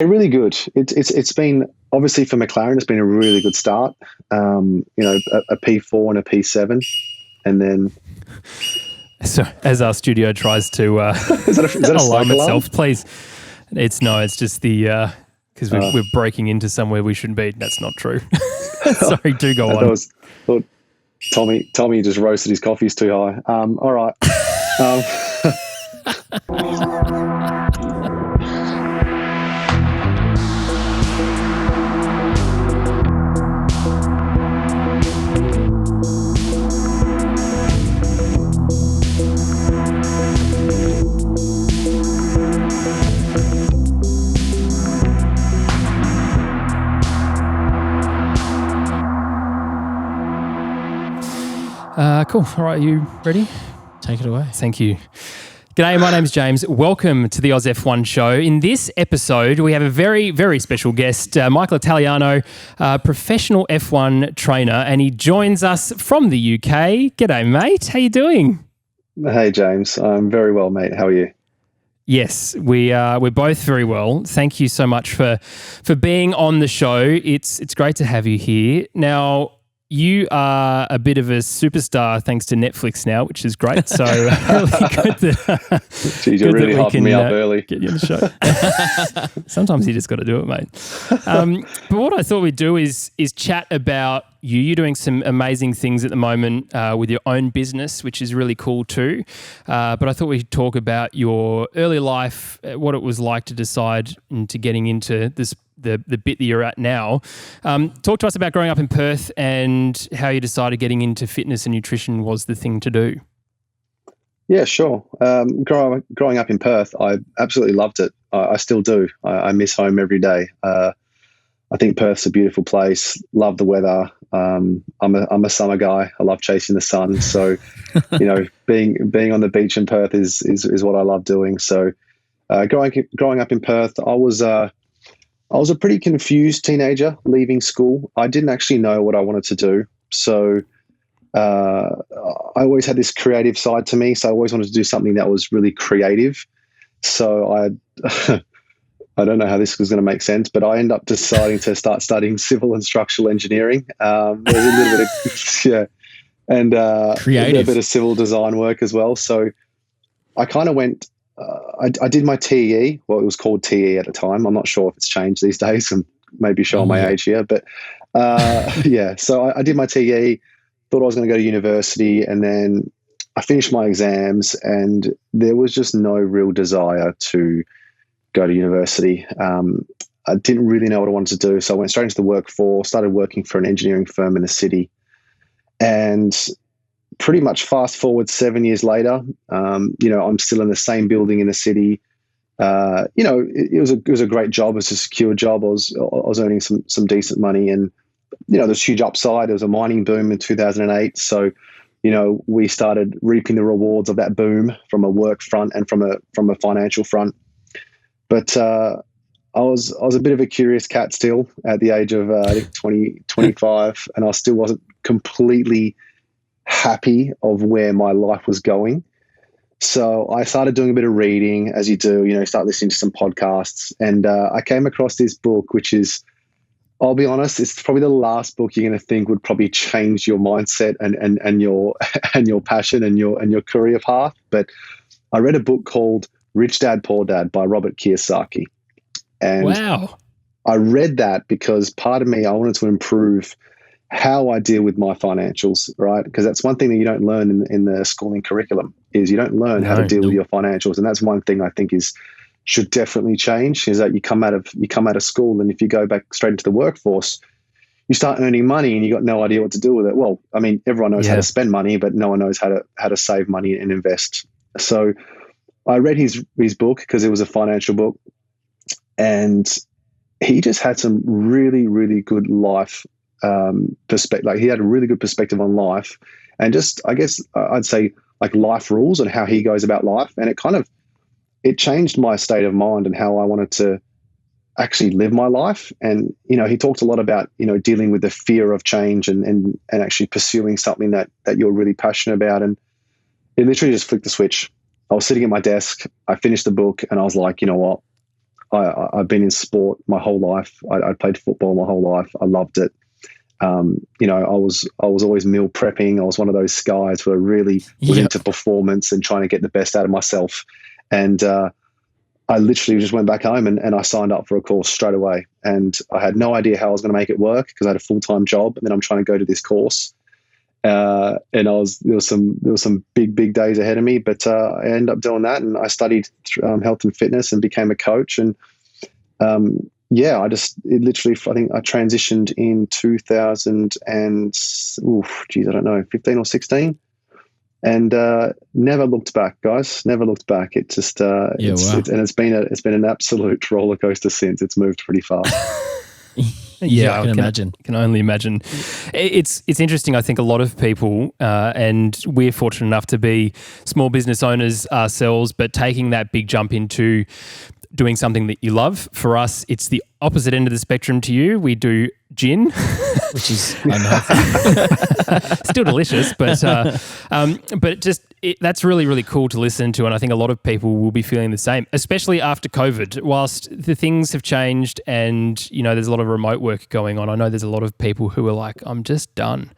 Really good. It's been, obviously for McLaren, it's been a really good start. A P4 and a P7, and then. So as our studio tries to is that a alarm smoke alarm? itself, please. It's just the because we're breaking into somewhere we shouldn't be. That's not true. Sorry, do go on. Thought Tommy just roasted his coffees too high. All right. Cool. All right, are you ready? Take it away. Thank you. G'day, my name's James. Welcome to the Oz F1 show. In this episode, we have a very, very special guest, Michael Italiano, professional F1 trainer, and he joins us from the UK. G'day, mate. How you doing? Hey, James. I'm very well, mate. How are you? Yes, we're both very well. Thank you so much for being on the show. It's great to have you here. Now, you are a bit of a superstar thanks to Netflix now, which is great. So really good that, Jeez, you're really hyping me up early. Get you on the show. Sometimes you just got to do it, mate. But what I thought we'd do is chat about you. You're doing some amazing things at the moment with your own business, which is really cool too. But I thought we'd talk about your early life, what it was like to decide into getting into this, the bit that you're at now. Talk to us about growing up in Perth and how you decided getting into fitness and nutrition was the thing to do. Yeah, sure. Growing up in Perth, I absolutely loved it. I still do. I miss home every day. I think Perth's a beautiful place. Love the weather. I'm a summer guy. I love chasing the sun. So, being on the beach in Perth is what I love doing. So, growing up in Perth, I was a pretty confused teenager leaving school. I didn't actually know what I wanted to do. So I always had this creative side to me. So I always wanted to do something that was really creative. So I don't know how this was going to make sense, but I ended up deciding to start studying civil and structural engineering. There's a little bit of, and a bit of civil design work as well. So I kind of went, I did my TE. Well, it was called TE at the time. I'm not sure if it's changed these days. I'm maybe showing my age here, but So I did my TE, thought I was going to go to university, and then I finished my exams, and there was just no real desire to go to university. I didn't really know what I wanted to do, so I went straight into the workforce, started working for an engineering firm in the city, and pretty much fast forward 7 years later, I'm still in the same building in the city. It was a great job. It was a secure job. I was earning some decent money, and there's huge upside. There was a mining boom in 2008, so we started reaping the rewards of that boom from a work front and from a financial front. But I was a bit of a curious cat still at the age of I think 25, and I still wasn't completely happy of where my life was going. So I started doing a bit of reading, as you do, start listening to some podcasts. And I came across this book, which is, I'll be honest, it's probably the last book you're going to think would probably change your mindset and your passion and your career path. But I read a book called Rich Dad, Poor Dad by Robert Kiyosaki. And wow. I read that because part of me, I wanted to improve how I deal with my financials, right? Because that's one thing that you don't learn in the schooling curriculum is you don't learn how to deal with your financials. And that's one thing I think should definitely change, is that you come out of school, and if you go back straight into the workforce, you start earning money and you got no idea what to do with it. Well, I mean, everyone knows how to spend money, but no one knows how to save money and invest. So I read his book because it was a financial book, and he just had some really, really good life perspective. Like, he had a really good perspective on life, and just, I guess I'd say, like, life rules and how he goes about life. And it changed my state of mind and how I wanted to actually live my life. And, he talked a lot about, dealing with the fear of change and actually pursuing something that you're really passionate about. And it literally just flicked the switch. I was sitting at my desk, I finished the book, and I was like, you know what? I've been in sport my whole life. I played football my whole life. I loved it. I was always meal prepping. I was one of those guys who really was into performance and trying to get the best out of myself. And I literally just went back home and I signed up for a course straight away. And I had no idea how I was going to make it work because I had a full-time job, and then I'm trying to go to this course. And there was some big days ahead of me, but I ended up doing that, and I studied health and fitness and became a coach. And I think I transitioned in 2000 and, I don't know, 15 or 16. And never looked back, guys. Never looked back. It just it's been an absolute roller coaster since. It's moved pretty fast. Yeah, I can imagine. Can only imagine. It's interesting. I think a lot of people, and we're fortunate enough to be small business owners ourselves, but taking that big jump into doing something that you love. For us, it's the opposite end of the spectrum to you. We do gin, which is unhealthy. Still delicious, but that's really, really cool to listen to. And I think a lot of people will be feeling the same, especially after COVID. Whilst the things have changed and, there's a lot of remote work going on, I know there's a lot of people who are like, I'm just done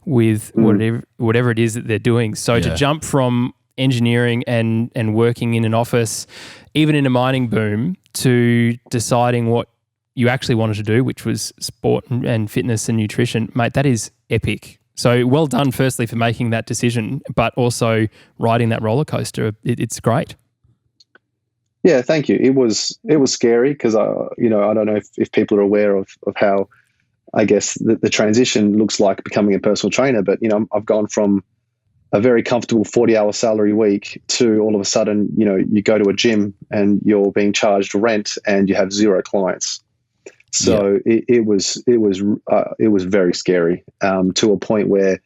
with whatever it is that they're doing. So to jump from engineering and working in an office, even in a mining boom, to deciding what you actually wanted to do, which was sport and fitness and nutrition, mate, that is epic. So well done, firstly, for making that decision, but also riding that roller coaster. It's great. Yeah, thank you. It was scary because I don't know if people are aware of how, I guess, the transition looks like becoming a personal trainer. But I've gone from a very comfortable 40-hour salary week to all of a sudden, you go to a gym and you're being charged rent and you have 0 clients. So it was very scary, to a point where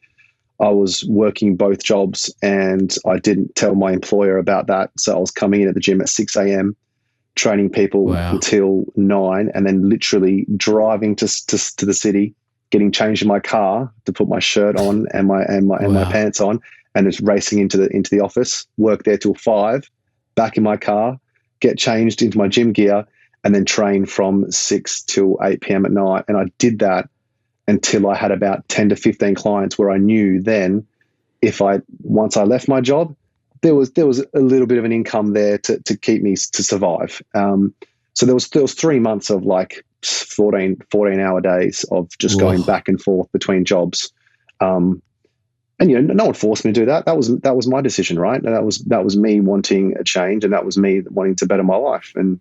I was working both jobs and I didn't tell my employer about that. So I was coming in at the gym at 6 a.m., training people until 9, and then literally driving to the city, getting changed in my car to put my shirt on and my pants on, and just racing into the office, work there till 5, back in my car, get changed into my gym gear, and then train from 6 till 8 p.m. at night. And I did that until I had about 10 to 15 clients, where I knew then once I left my job, there was a little bit of an income there to keep me to survive. So there was 3 months of like 14-hour days of just going back and forth between jobs. And no one forced me to do that. That was my decision, right? And that was me wanting a change, and that was me wanting to better my life. And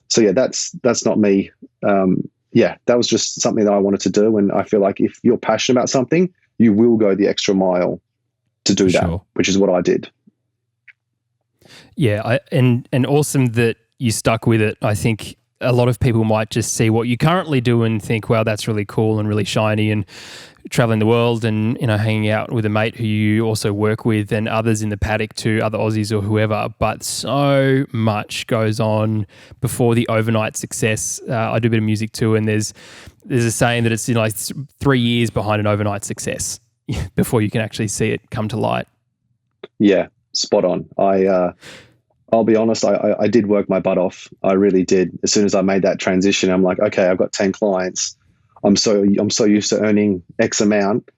so that's not me. That was just something that I wanted to do. And I feel like if you're passionate about something, you will go the extra mile to do that, which is what I did. Yeah, and awesome that you stuck with it. I think a lot of people might just see what you currently do and think, wow, that's really cool and really shiny, and traveling the world and hanging out with a mate who you also work with and others in the paddock too, other Aussies or whoever. But so much goes on before the overnight success. I do a bit of music too, and there's a saying that it's 3 years behind an overnight success before you can actually see it come to light. Yeah, spot on. I'll be honest, I did work my butt off. I really did. As soon as I made that transition, I'm like, okay, I've got 10 clients. I'm so used to earning X amount.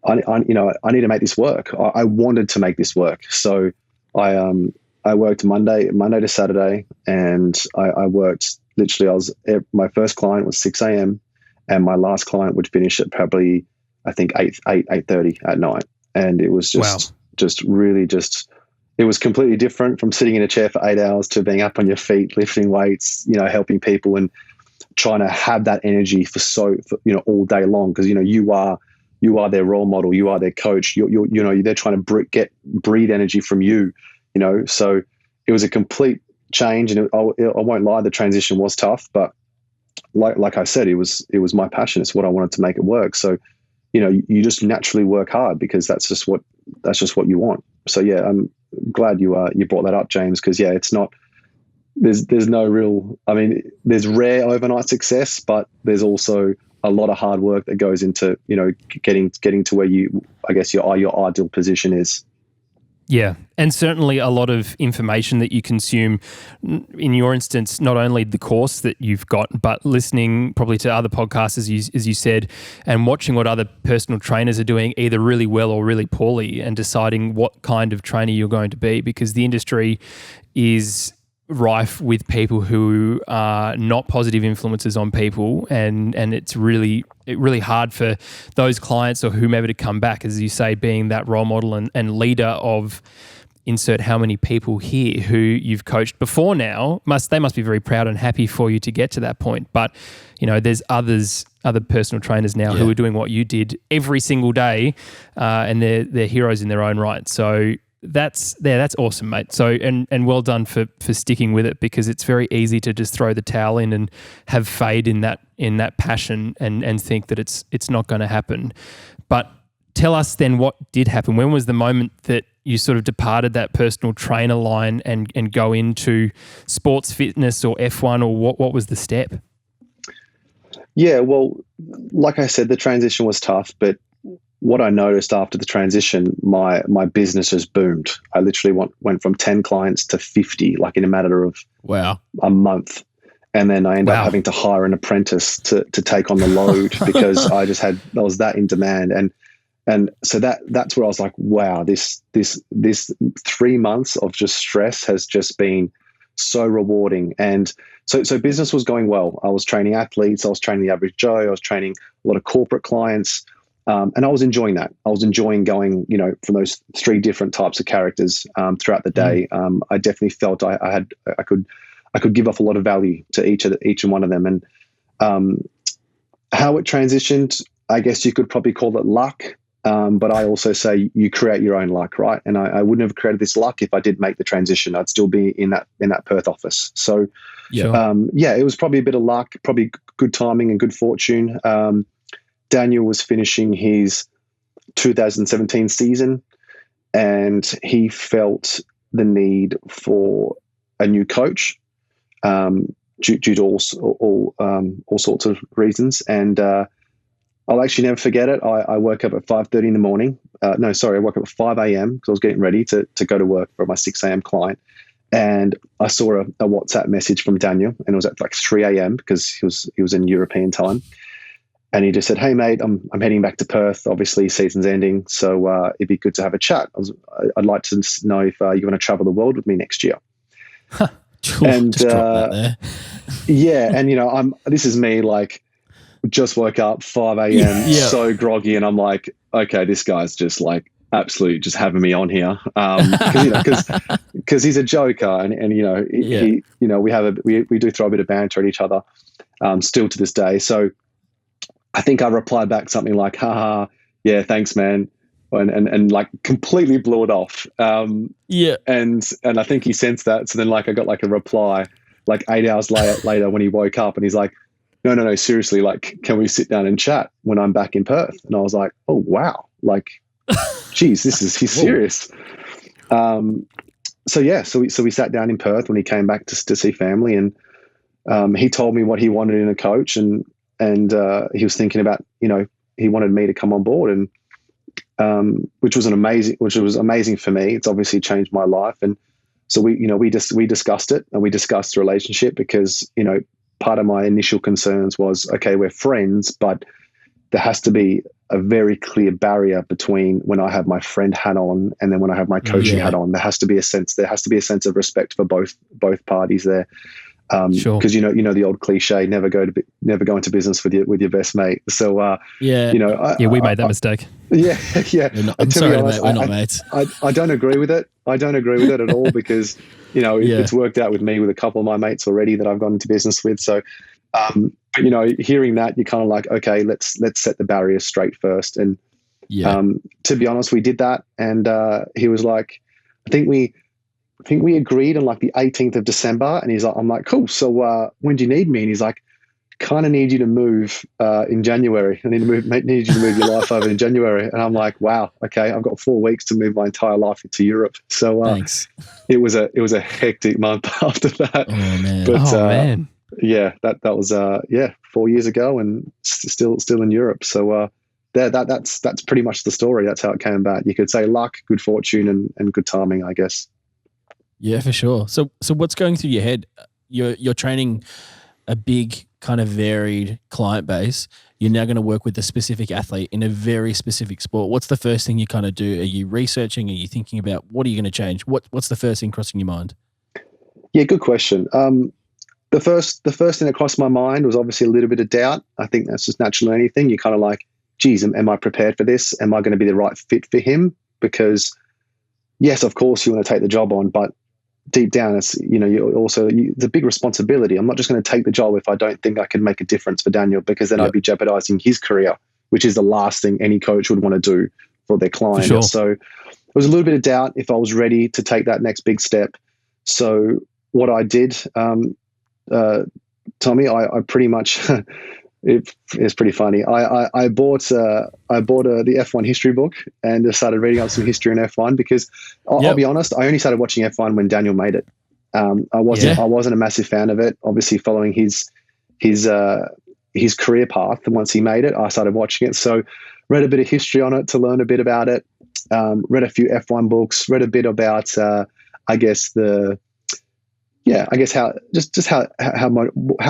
I need to make this work. I wanted to make this work. So I worked Monday to Saturday, and I worked literally. My first client was 6 a.m. and my last client would finish at probably, I think, 8:30 at night. And it was it was completely different from sitting in a chair for 8 hours to being up on your feet, lifting weights, helping people and trying to have that energy for all day long. Because, you are their role model. You are their coach. They're trying to breed energy from you, so it was a complete change. And I won't lie, the transition was tough, but like I said, it was my passion. It's what I wanted to make it work. So, you just naturally work hard because that's just what you want. So yeah, I'm glad you brought that up, James, because it's not, there's no real, there's rare overnight success, but there's also a lot of hard work that goes into, getting to where you, I guess your ideal position is. Yeah, and certainly a lot of information that you consume, in your instance, not only the course that you've got, but listening probably to other podcasts, as you said, and watching what other personal trainers are doing either really well or really poorly, and deciding what kind of trainer you're going to be, because the industry is rife with people who are not positive influences on people, and it's really hard for those clients or whomever to come back, as you say, being that role model and leader of insert how many people here who you've coached before now. They must be very proud and happy for you to get to that point. But there's other personal trainers now who are doing what you did every single day, and they're heroes in their own right. So that's awesome, mate. So and well done for sticking with it, because it's very easy to just throw the towel in and have fade in that passion and think that it's not going to happen. But tell us then, what did happen? When was the moment that you sort of departed that personal trainer line and go into sports fitness or F1, or what was the step? Yeah, well, like I said, the transition was tough, but what I noticed after the transition, my business has boomed. I literally went from 10 clients to 50, like in a matter of a month. And then I ended up having to hire an apprentice to take on the load because I was that in demand. And so that's where I was like, wow, this 3 months of just stress has just been so rewarding. And so business was going well. I was training athletes, I was training the average Joe, I was training a lot of corporate clients. And I was enjoying that. I was enjoying going, from those 3 different types of characters throughout the day. I definitely felt I could give off a lot of value to each and one of them. And how it transitioned, I guess you could probably call it luck. But I also say you create your own luck, right? And I wouldn't have created this luck if I did make the transition. I'd still be in that Perth office. So, it was probably a bit of luck, probably good timing and good fortune. Daniel was finishing his 2017 season, and he felt the need for a new coach due to all sorts of reasons. And I'll actually never forget it. I woke up at 5:30 in the morning. I woke up at 5 a.m. because I was getting ready to go to work for my 6 a.m. client. And I saw a WhatsApp message from Daniel, and it was at like 3 a.m. because he was in European time. And he just said, "Hey, mate, I'm heading back to Perth. Obviously, season's ending, so it'd be good to have a chat. I'd like to know if you want to travel the world with me next year." And just drop that there. Yeah, and this is me, like, just woke up 5 a.m. so groggy, and I'm like, okay, this guy's just like absolutely just having me on here, because he's a joker, and we do throw a bit of banter at each other, still to this day. So I think I replied back something like, haha, yeah, thanks, man. And like completely blew it off. And I think he sensed that. So then like I got like a reply like 8 hours later when he woke up, and he's like, no, seriously, like, can we sit down and chat when I'm back in Perth? And I was like, oh, wow. Like, geez, he's serious. So we sat down in Perth when he came back to see family, and he told me what he wanted in a coach, and he was thinking about, he wanted me to come on board, and which was amazing for me. It's obviously changed my life. And so we discussed it, and we discussed the relationship, because, part of my initial concerns was, okay, we're friends, but there has to be a very clear barrier between when I have my friend hat on and then when I have my coaching hat on. There has to be a sense of respect for both parties there. Sure. Because the old cliche, never go into business with your best mate. So we made that mistake. Yeah. I'm sorry, mate, we're not mates. I don't agree with it. I don't agree with it at all, because it's worked out with me with a couple of my mates already that I've gone into business with. So, hearing that, you're kind of like, okay, let's set the barriers straight first. And to be honest, we did that, and he was like, I think we agreed on like the 18th of December, and he's like, I'm like, cool. So when do you need me? And he's like, kind of need you to move in January. I need you to move your life over in January. And I'm like, wow, okay, I've got 4 weeks to move my entire life to Europe. So it was a hectic month after that. Oh man. But, man. Yeah, that was 4 years ago, and still in Europe. So that's pretty much the story. That's how it came about. You could say luck, good fortune, and good timing, I guess. Yeah, for sure. So what's going through your head? You're training a big kind of varied client base. You're now going to work with a specific athlete in a very specific sport. What's the first thing you kind of do? Are you researching? Are you thinking about what are you going to change? What's the first thing crossing your mind? Yeah, good question. The first thing that crossed my mind was obviously a little bit of doubt. I think that's just natural in anything. You're kind of like, geez, am I prepared for this? Am I going to be the right fit for him? Because yes, of course you want to take the job on, but deep down, it's, it's a big responsibility. I'm not just going to take the job if I don't think I can make a difference for Daniel, because then I'd be jeopardizing his career, which is the last thing any coach would want to do for their client. Sure. So there was a little bit of doubt if I was ready to take that next big step. So what I did, Tommy, I pretty much it's pretty funny. I bought the F1 history book and just started reading up some history in F1 because I'll be honest, I only started watching F1 when Daniel made it. I wasn't a massive fan of it. Obviously, following his career path, and once he made it, I started watching it. So read a bit of history on it to learn a bit about it. Read a few F1 books. Read a bit about how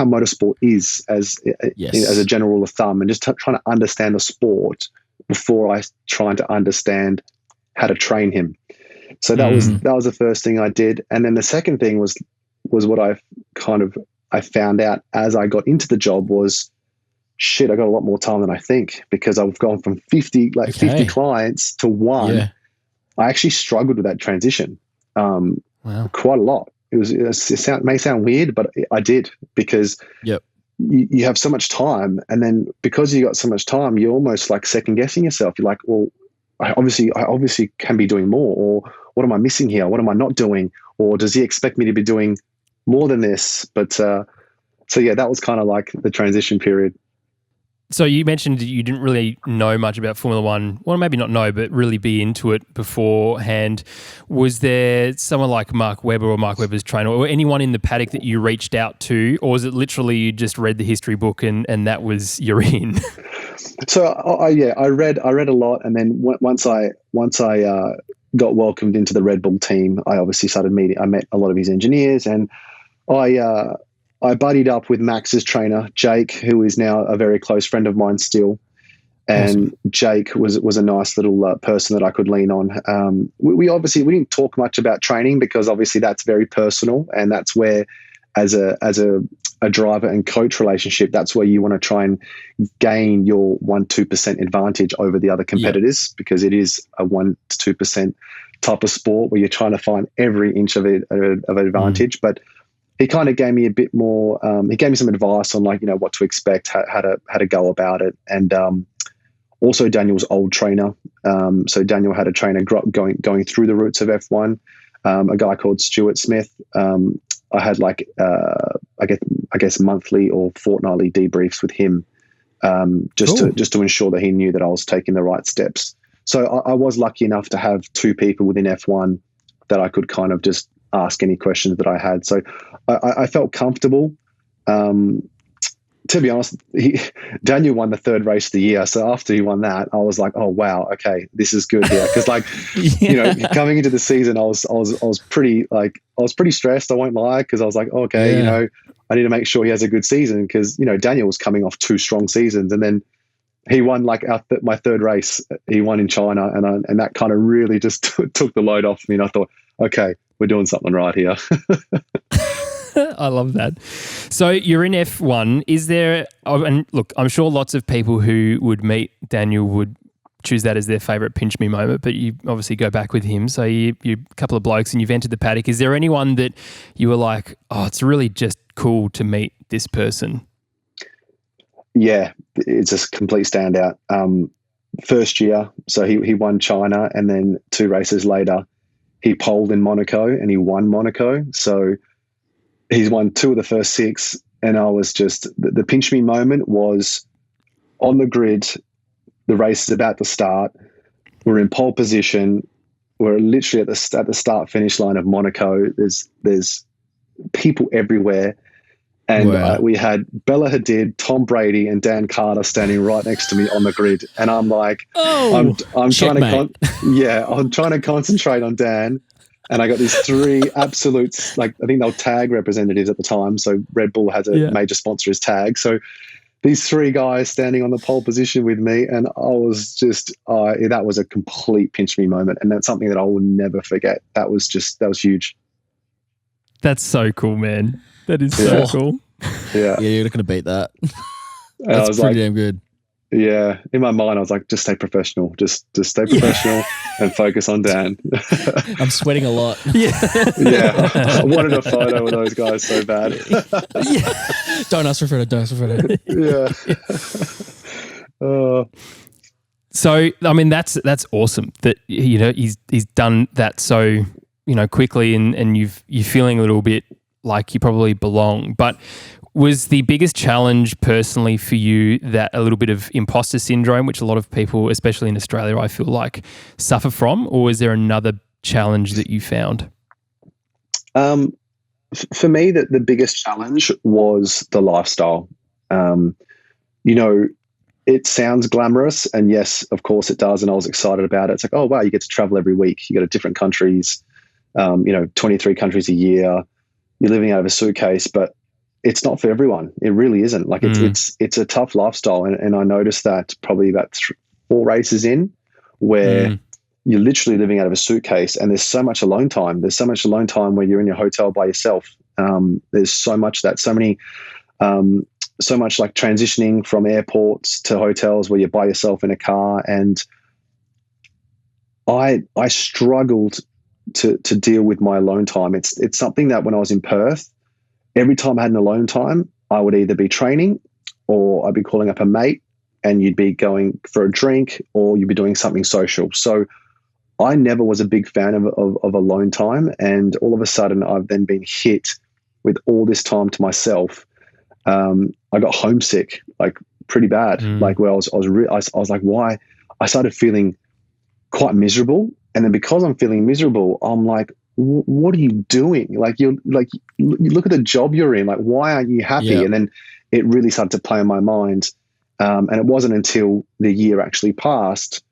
motorsport is as a general rule of thumb, and just trying to understand the sport before I trying to understand how to train him. So that was the first thing I did, and then the second thing was what I found out as I got into the job was, shit, I got a lot more time than I think, because I've gone from 50 clients to one. Yeah. I actually struggled with that transition quite a lot. It may sound weird, but I did, because you have so much time, and then because you got so much time, you're almost like second guessing yourself. You're like, well, I obviously can be doing more, or what am I missing here? What am I not doing? Or does he expect me to be doing more than this? But so that was kind of like the transition period. So you mentioned you didn't really know much about Formula One. Well, maybe not know, but really be into it beforehand. Was there someone like Mark Webber or Mark Webber's trainer, or anyone in the paddock that you reached out to, or was it literally you just read the history book and that was you're in? So I read a lot, and then once I got welcomed into the Red Bull team, I obviously started meeting. I met a lot of his engineers, and I buddied up with Max's trainer, Jake, who is now a very close friend of mine still. And awesome. Jake was a nice little person that I could lean on. We didn't talk much about training, because obviously that's very personal, and that's where, as a driver and coach relationship, that's where you want to try and gain your 1-2% advantage over the other competitors, because it is a 1-2% type of sport where you're trying to find every inch of advantage. But he kind of gave me a bit more. He gave me some advice on what to expect, how to go about it, and also Daniel's old trainer. So Daniel had a trainer going through the routes of F1, a guy called Stuart Smith. I had I guess monthly or fortnightly debriefs with him, just to ensure that he knew that I was taking the right steps. So I was lucky enough to have two people within F1 that I could kind of just ask any questions that I had. So I felt comfortable. To be honest, Daniel won the third race of the year. So after he won that, I was like, oh wow, okay, this is good here. Because coming into the season, I was pretty stressed. I won't lie, because I was like, okay, I need to make sure he has a good season, because Daniel was coming off 2 strong seasons, and then he won my third race. He won in China, and that kind of really just took the load off me. And I thought, okay, we're doing something right here. I love that. So you're in F1. Is there, and look, I'm sure lots of people who would meet Daniel would choose that as their favourite pinch me moment, but you obviously go back with him. So you're a couple of blokes and you've entered the paddock. Is there anyone that you were like, oh, it's really just cool to meet this person? Yeah, it's a complete standout. First year, so he won China, and then 2 races later, he poled in Monaco and he won Monaco. So he's won 2 of the first 6, and I was just, the pinch me moment was on the grid. The race is about to start. We're in pole position. We're literally at the start finish line of Monaco. There's people everywhere, And Wow. we had Bella Hadid, Tom Brady, and Dan Carter standing right next to me on the grid. And I'm like, I'm trying to, I'm trying to concentrate on Dan. And I got these three absolutes, like I think they were tag representatives at the time. So Red Bull has a major sponsor as tag. So these three guys standing on the pole position with me, and I was just, that was a complete pinch me moment. And that's something that I will never forget. That was huge. That's so cool, man. That is so cool. Yeah, you're not going to beat that. And That's pretty damn good. Yeah, in my mind, I was like, just stay professional. Just stay professional and focus on Dan. I'm sweating a lot. Yeah. I wanted a photo with those guys so bad. Don't ask for a photo. Yeah. So, I mean, that's awesome that, you know, he's done that so, you know, quickly and you're feeling a little bit like you probably belong. But was the biggest challenge personally for you that a little bit of imposter syndrome, which a lot of people, especially in Australia, I feel like suffer from, or is there another challenge that you found? For me, the biggest challenge was the lifestyle. You know, it sounds glamorous, and yes, of course it does, and I was excited about it. It's like, oh, wow, you get to travel every week. You go to different countries, 23 countries a year. You're living out of a suitcase, but it's not for everyone. It really isn't. Like it's a tough lifestyle. And I noticed that probably about 4 races in where you're literally living out of a suitcase, and there's so much alone time. There's so much alone time where you're in your hotel by yourself. There's so much so much like transitioning from airports to hotels where you're by yourself in a car. And I struggled to deal with my alone time. It's something that when I was in Perth, every time I had an alone time, I would either be training or I'd be calling up a mate, and you'd be going for a drink or you'd be doing something social. So I never was a big fan of alone time. And all of a sudden I've then been hit with all this time to myself. I got homesick, like pretty bad. Like where I was like, why? I started feeling quite miserable. And then because I'm feeling miserable, I'm like, what are you doing? You look at the job you're in, like, why aren't you happy? Yeah. And then it really started to play in my mind. And it wasn't until the year actually passed,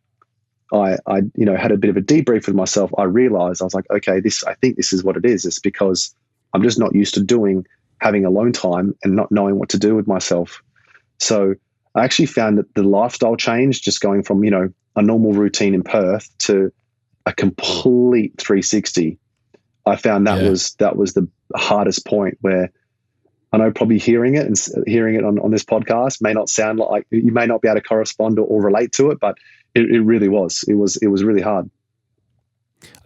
I had a bit of a debrief with myself. I realized, I was like, okay, I think this is what it is. It's because I'm just not used to having alone time and not knowing what to do with myself. So I actually found that the lifestyle change, just going from, a normal routine in Perth to a complete 360, I found that was the hardest point, where I know probably hearing it on this podcast may not sound like you may not be able to correspond or relate to it, but it really was. It was really hard.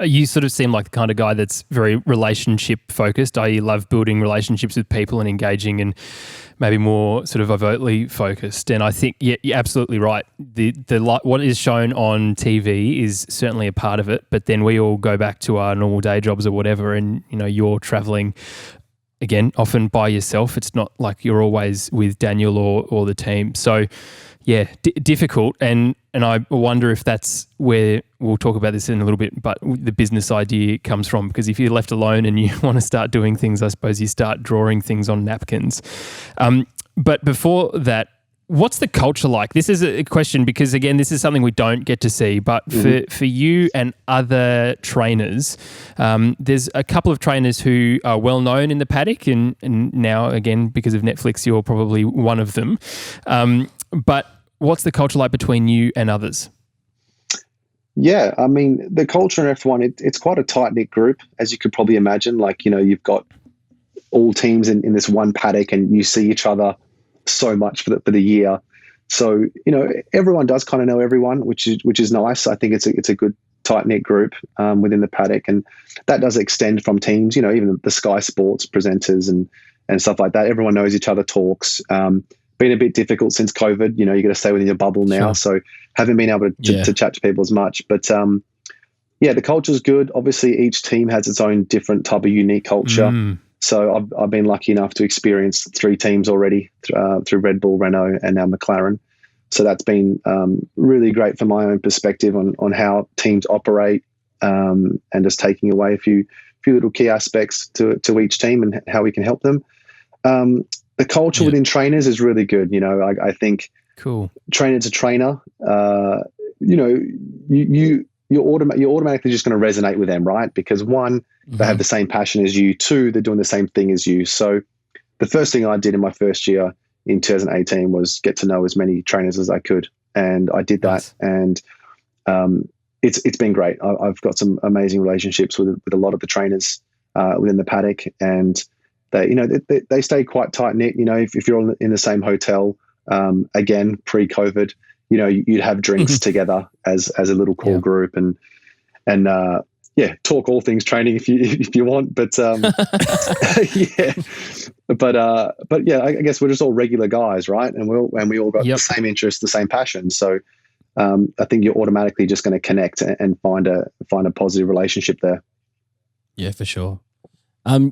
You sort of seem like the kind of guy that's very relationship focused. I love building relationships with people and engaging, and maybe more sort of overtly focused. And I think, you're absolutely right. The what is shown on TV is certainly a part of it, but then we all go back to our normal day jobs or whatever, and you're traveling again often by yourself. It's not like you're always with Daniel or the team. So yeah, difficult. And I wonder if that's where, we'll talk about this in a little bit, but the business idea comes from, because if you're left alone and you want to start doing things, I suppose you start drawing things on napkins. But before that, what's the culture like? This is a question because, again, this is something we don't get to see, but for you and other trainers, there's a couple of trainers who are well known in the paddock, and now, again, because of Netflix, you're probably one of them. But what's the culture like between you and others? Yeah, I mean, the culture in F1, it's quite a tight-knit group, as you could probably imagine. Like, you've got all teams in this one paddock, and you see each other so much for the year. So, everyone does kind of know everyone, which is nice. I think it's a good tight-knit group within the paddock, and that does extend from teams, even the Sky Sports presenters and stuff like that. Everyone knows each other, talks. Been a bit difficult since COVID. You got to stay within your bubble now, sure. So haven't been able to chat to people as much. But the culture's good. Obviously, each team has its own different type of unique culture. So I've been lucky enough to experience 3 teams already through Red Bull, Renault, and now McLaren. So that's been really great from my own perspective on how teams operate, and just taking away a few little key aspects to each team and how we can help them. the culture within trainers is really good. You know, I think Cool. trainer to trainer, you know, you're automatically just going to resonate with them, right? Because one, they have the same passion as you. Two, they're doing the same thing as you. So the first thing I did in my first year in 2018 was get to know as many trainers as I could. And I did that. And it's been great. I've got some amazing relationships with a lot of the trainers within the paddock, and they stay quite tight knit. You know, if you're all in the same hotel, again, pre-COVID, you know, you'd have drinks together as a little core group, and talk all things training if you want. But I guess we're just all regular guys, right? And we all got the same interests, the same passion. So I think you're automatically just going to connect and find a positive relationship there. Yeah, for sure.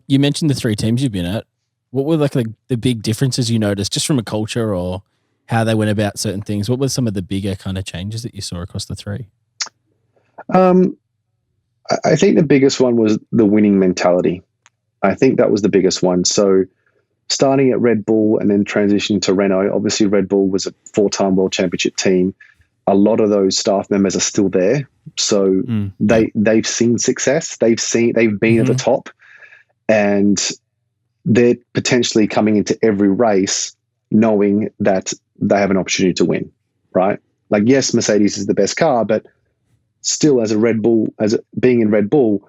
You mentioned the 3 teams you've been at. What were like the big differences you noticed just from a culture or how they went about certain things? What were some of the bigger kind of changes that you saw across the 3? I think the biggest one was the winning mentality. I think that was the biggest one. So starting at Red Bull and then transitioning to Renault, obviously Red Bull was a 4-time world championship team. A lot of those staff members are still there. So they've seen success. They've been at the top, and they're potentially coming into every race knowing that they have an opportunity to win, right? Like, yes, Mercedes is the best car, but still, as a Red Bull, being in Red Bull,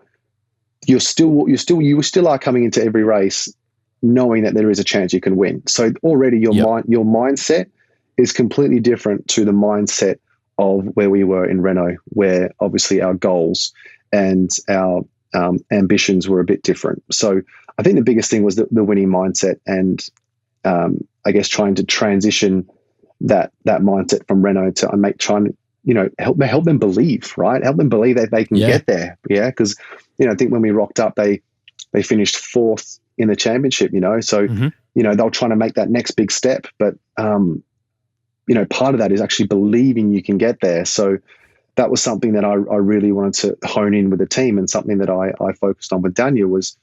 you still are coming into every race knowing that there is a chance you can win. So already your mindset is completely different to the mindset of where we were in Renault, where obviously our goals and our ambitions were a bit different. So I think the biggest thing was the winning mindset, and I guess trying to transition that mindset from Renault to help them believe, right? Help them believe that they can get there. Yeah. Because, I think when we rocked up, they finished 4th in the championship, so, they'll try to make that next big step. But, part of that is actually believing you can get there. So that was something that I really wanted to hone in with the team, and something that I focused on with Daniel was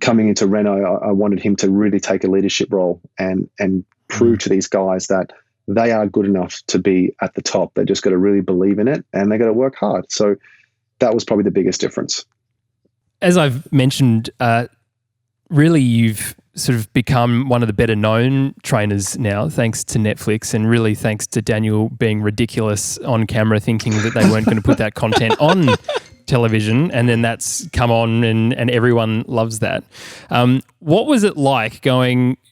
coming into Renault. I wanted him to really take a leadership role and prove to these guys that they are good enough to be at the top. They just got to really believe in it, and they got to work hard. So that was probably the biggest difference. As I've mentioned, really you've sort of become one of the better known trainers now, thanks to Netflix, and really thanks to Daniel being ridiculous on camera, thinking that they weren't going to put that content on television, and then that's come on and everyone loves that. What was it like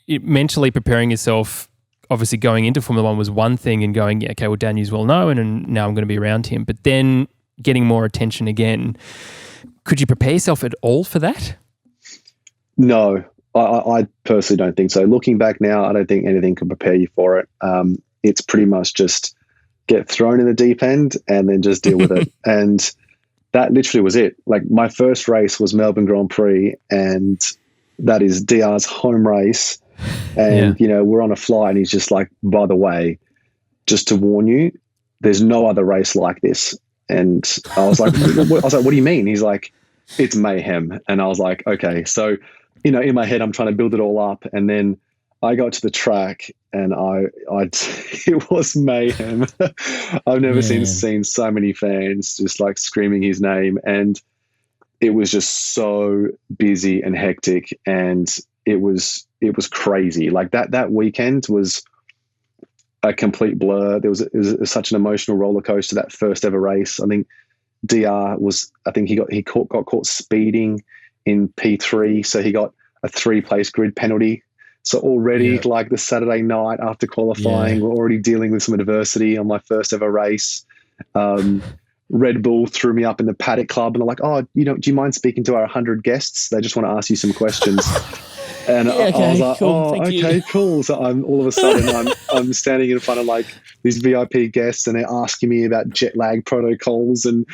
mentally preparing yourself? Obviously going into Formula One was one thing, and going, Daniel's well known and now I'm going to be around him, but then getting more attention again. Could you prepare yourself at all for that? No, I personally don't think so. Looking back now, I don't think anything can prepare you for it. It's pretty much just get thrown in the deep end and then just deal with it. And that literally was it. Like, my first race was Melbourne Grand Prix, and that is DR's home race. And, we're on a flight, and he's just like, by the way, just to warn you, there's no other race like this. And I was like, what do you mean? He's like, it's mayhem. And I was like, okay. So, in my head, I'm trying to build it all up. And then I got to the track, and it was mayhem. I've never seen so many fans just like screaming his name. And it was just so busy and hectic. And it was crazy. Like that weekend was a complete blur. It was such an emotional roller coaster, that first ever race. I think DR he got caught speeding in P3, so he got a 3-place grid penalty. So already, like the Saturday night after qualifying, we're already dealing with some adversity on my first ever race. Red Bull threw me up in the paddock club, and they're like, "Oh, do you mind speaking to our 100 guests? They just want to ask you some questions." And I was like, cool, okay, cool. So all of a sudden I'm standing in front of like these VIP guests, and they're asking me about jet lag protocols, and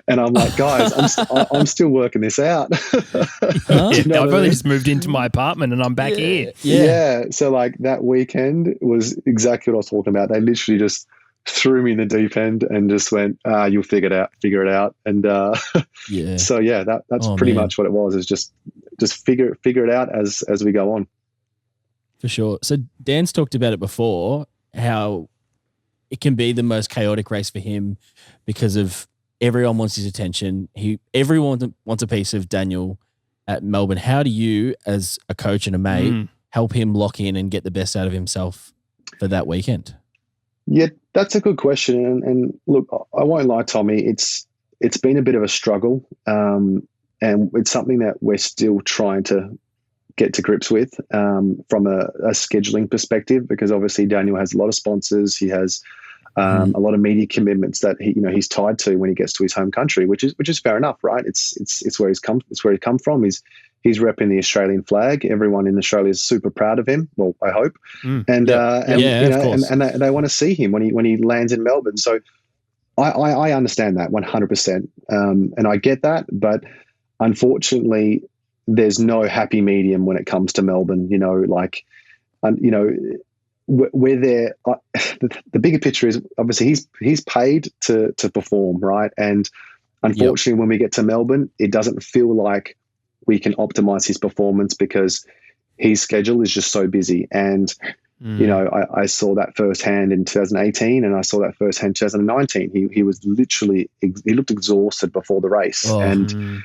I'm like, guys, I'm still working this out. I've only just moved into my apartment, and I'm back here. Yeah. So like that weekend was exactly what I was talking about. They literally just threw me in the deep end and just went, you'll figure it out. And so that's pretty much what it was, is just figure it out as we go on. For sure. So Dan's talked about it before, how it can be the most chaotic race for him because of everyone wants his attention. Everyone wants a piece of Daniel at Melbourne. How do you, as a coach and a mate, help him lock in and get the best out of himself for that weekend? Yeah, that's a good question. And look, I won't lie, Tommy, it's been a bit of a struggle. And it's something that we're still trying to get to grips with from a scheduling perspective, because obviously Daniel has a lot of sponsors. He has a lot of media commitments that he's tied to when he gets to his home country, which is fair enough, right? It's where he's come from. He's repping the Australian flag. Everyone in Australia is super proud of him. Well, I hope, and they want to see him when he lands in Melbourne. So I understand that 100%, and I get that, but unfortunately, there's no happy medium when it comes to Melbourne. We're there. The bigger picture is obviously he's paid to perform, right? And unfortunately, when we get to Melbourne, it doesn't feel like we can optimize his performance because his schedule is just so busy. And I saw that firsthand in 2018, and I saw that firsthand in 2019. He was literally he looked exhausted before the race, and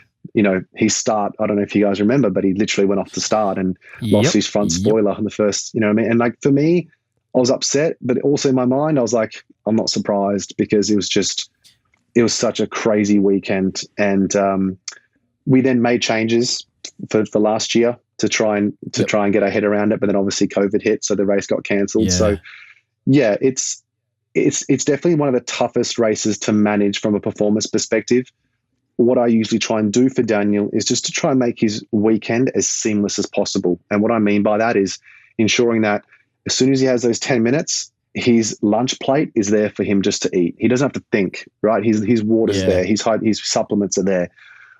his start, I don't know if you guys remember, but he literally went off the start and lost his front spoiler in the first, you know what I mean? And for me, I was upset, but also in my mind, I was like, I'm not surprised, because it was such a crazy weekend. And we then made changes for last year to try and get our head around it. But then obviously COVID hit, so the race got cancelled. Yeah. So yeah, it's definitely one of the toughest races to manage from a performance perspective. What I usually try and do for Daniel is just to try and make his weekend as seamless as possible. And what I mean by that is ensuring that as soon as he has those 10 minutes, his lunch plate is there for him just to eat. He doesn't have to think, right? His water's there. His supplements are there.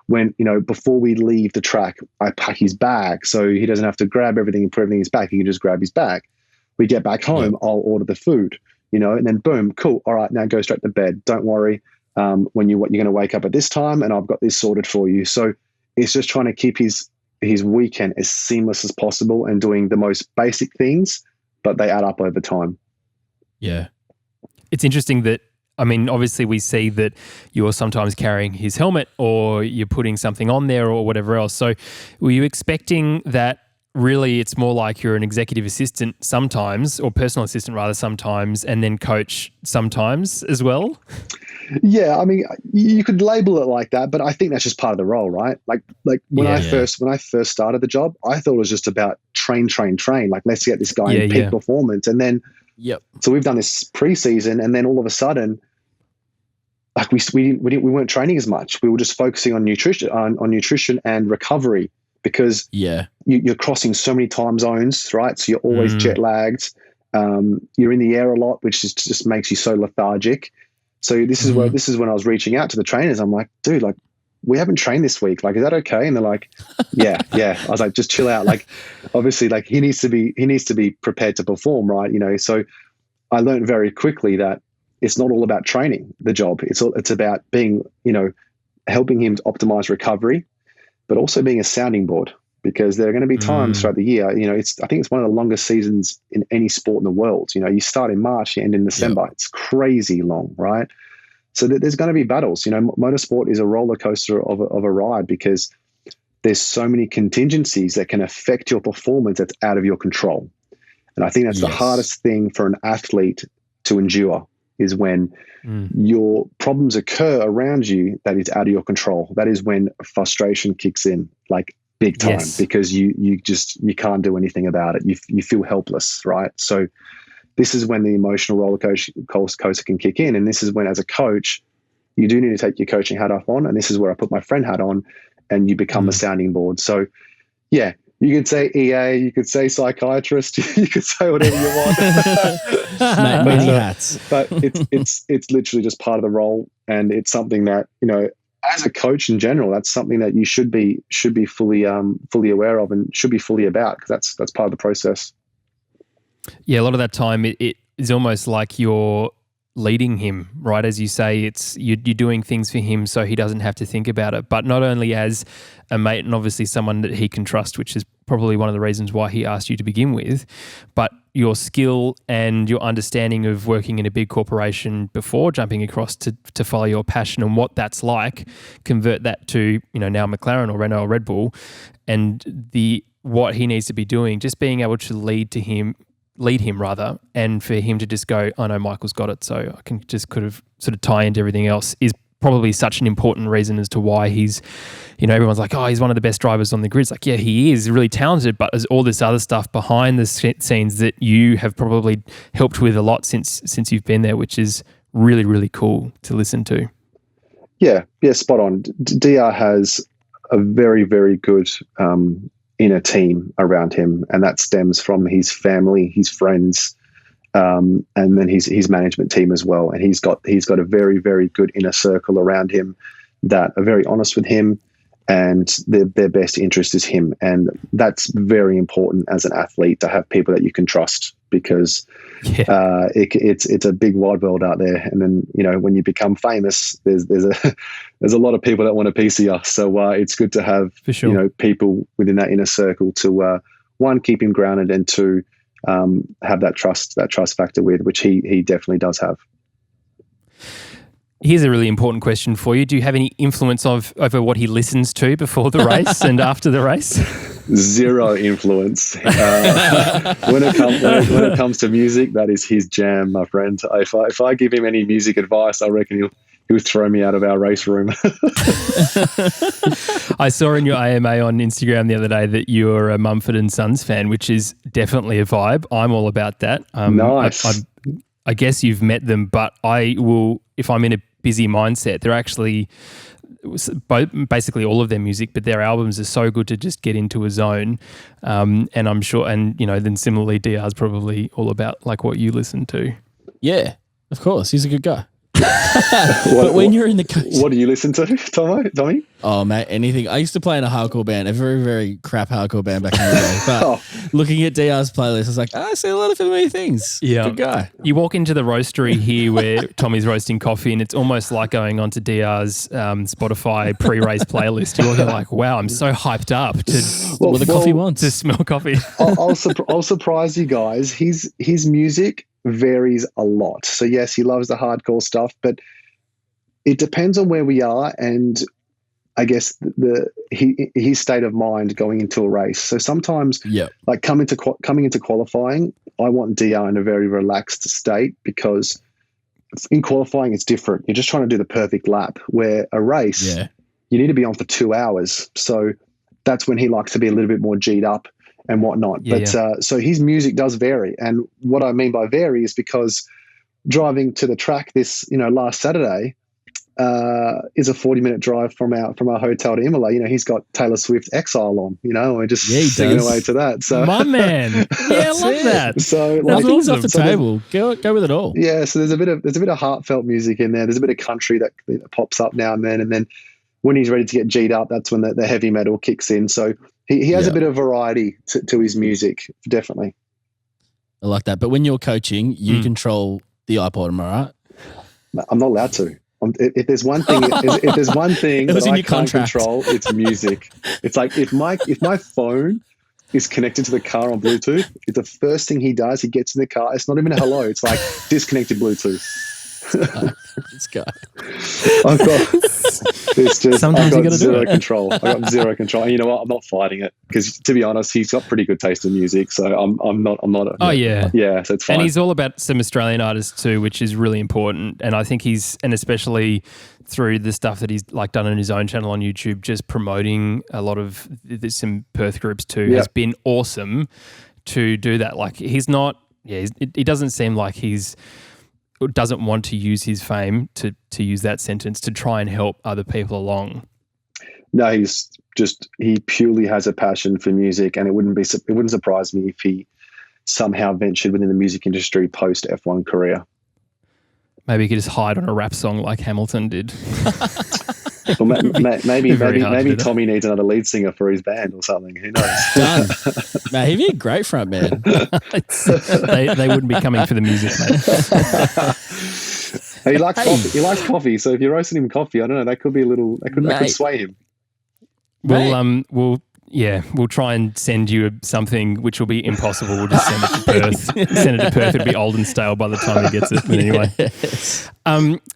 When, before we leave the track, I pack his bag so he doesn't have to grab everything and put everything in his bag. He can just grab his bag. We get back home, I'll order the food, and then boom, cool. All right, now go straight to bed. Don't worry. When you're going to wake up at this time, and I've got this sorted for you. So it's just trying to keep his weekend as seamless as possible and doing the most basic things, but they add up over time. Yeah. It's interesting that, obviously we see that you're sometimes carrying his helmet or you're putting something on there or whatever else. So were you expecting that really it's more like you're an executive assistant sometimes, or personal assistant rather sometimes, and then coach sometimes as well? Yeah, you could label it like that, but I think that's just part of the role, right? Like when I first started the job, I thought it was just about train. Like, let's get this guy in peak performance, and then so we've done this preseason, and then all of a sudden, like we weren't training as much. We were just focusing on nutrition and recovery, because you're crossing so many time zones, right? So you're always jet lagged. You're in the air a lot, which just makes you so lethargic. So this is when I was reaching out to the trainers. I'm like, dude, like, we haven't trained this week. Like, is that okay? And they're like, yeah. I was like, just chill out. Like, obviously, like he needs to be prepared to perform, right? So I learned very quickly that it's not all about training the job. It's about being, helping him to optimize recovery, but also being a sounding board, because there are going to be times throughout the year, I think it's one of the longest seasons in any sport in the world. You start in March, you end in December. Yep. It's crazy long, right? So there's going to be battles. Motorsport is a roller coaster of a ride, because there's so many contingencies that can affect your performance that's out of your control. And I think that's the hardest thing for an athlete to endure, is when your problems occur around you that is out of your control. That is when frustration kicks in, like big time, because you can't do anything about it. You feel helpless, right? So this is when the emotional roller coaster can kick in. And this is when, as a coach, you do need to take your coaching hat off on. And this is where I put my friend hat on, and you become a sounding board. So yeah, you could say EA, you could say psychiatrist, you could say whatever you want. Many hats. But it's literally just part of the role, and it's something that, as a coach in general, that's something that you should be fully aware of and should be fully about, because that's part of the process. Yeah, a lot of that time it is almost like you're leading him, right? As you say, you're doing things for him so he doesn't have to think about it. But not only as a mate and obviously someone that he can trust, which is probably one of the reasons why he asked you to begin with. But your skill and your understanding of working in a big corporation before jumping across to follow your passion and what that's like, convert that to, now McLaren or Renault or Red Bull, and what he needs to be doing, just being able to lead him rather, and for him to just go, "I know Michael's got it," so I can just sort of tie into everything else, is probably such an important reason as to why he's, everyone's like, "Oh, he's one of the best drivers on the grid." It's like, yeah, he is really talented, but there's all this other stuff behind the scenes that you have probably helped with a lot since you've been there, which is really, really cool to listen to. Yeah, spot on. DR has a very, very good inner team around him, and that stems from his family, his friends, and then his management team as well. And he's got a very, very good inner circle around him that are very honest with him, and their best interest is him. And that's very important as an athlete, to have people that you can trust, because it's a big wide world out there. And then when you become famous, there's a lot of people that want a piece of you. So it's good to have For sure. People within that inner circle to one, keep him grounded, and two, have that trust factor with, which he definitely does have. Here's a really important question for you. Do you have any influence over what he listens to before the race and after the race? Zero influence. When it comes to music, that is his jam, my friend. If I give him any music advice, I reckon he'll throw me out of our race room. I saw in your AMA on Instagram the other day that you're a Mumford & Sons fan, which is definitely a vibe. I'm all about that. Nice. I guess you've met them, but I will, if I'm in a busy mindset, they're actually basically all of their music, but their albums are so good to just get into a zone. And I'm sure, and then similarly, DR's probably all about like what you listen to. Yeah, of course. He's a good guy. But when you're in the coach, what do you listen to, Tommy? Oh, mate, anything. I used to play in a hardcore band, a very, very crap hardcore band back in the day. But looking at DR's playlist, I was like, I see a lot of familiar things. Yeah. Good guy. You walk into the roastery here where Tommy's roasting coffee, and it's almost like going onto DR's Spotify pre-race playlist. You're walking like, wow, I'm so hyped up to what the coffee wants. To smell coffee. I'll surprise you guys. His music varies a lot. So yes, he loves the hardcore stuff, but it depends on where we are, and I guess his state of mind going into a race. So sometimes, like coming into qualifying, I want DR in a very relaxed state, because in qualifying it's different. You're just trying to do the perfect lap. Where a race, you need to be on for 2 hours. So that's when he likes to be a little bit more G'd up and whatnot. So his music does vary. And what I mean by vary is because driving to the track this, last Saturday is a 40-minute drive from our hotel to Imola. He's got Taylor Swift Exile on, and we're just singing away to that. So my man. Yeah, I love that. So nothing's off the table. Go with it all. Yeah, so there's a bit of heartfelt music in there. There's a bit of country that pops up now and then when he's ready to get G'd up, that's when the heavy metal kicks in. So he has a bit of variety to his music, definitely. I like that. But when you're coaching, you control the iPod, am I right? I'm not allowed to. If there's one thing, that I can't control, it's music. It's like if my phone is connected to the car on Bluetooth, it's the first thing he does. He gets in the car. It's not even a hello. It's like disconnected Bluetooth. This guy. I've got zero control. I've got zero control. And you know what? I'm not fighting it, because to be honest, he's got pretty good taste in music. So I'm not. Yeah. So it's fine. And he's all about some Australian artists too, which is really important. And I think and especially through the stuff that he's like done on his own channel on YouTube, just promoting a lot of some Perth groups too, has been awesome to do that. Like he's not. Yeah, he doesn't seem like doesn't want to use his fame to use that sentence to try and help other people along. No, he purely has a passion for music, and it wouldn't surprise me if he somehow ventured within the music industry post F1 career. Maybe he could just hide on a rap song like Hamilton did. Well, maybe Tommy needs another lead singer for his band or something. Who knows? Done. Man, he'd be a great front man. They wouldn't be coming for the music, mate. He likes coffee. He likes coffee. So if you're roasting him coffee, I don't know. That could be a little. That could sway him. We'll we'll try and send you something which will be impossible. We'll just send it to Perth. Send it to Perth. It'll be old and stale by the time he gets it. But anyway,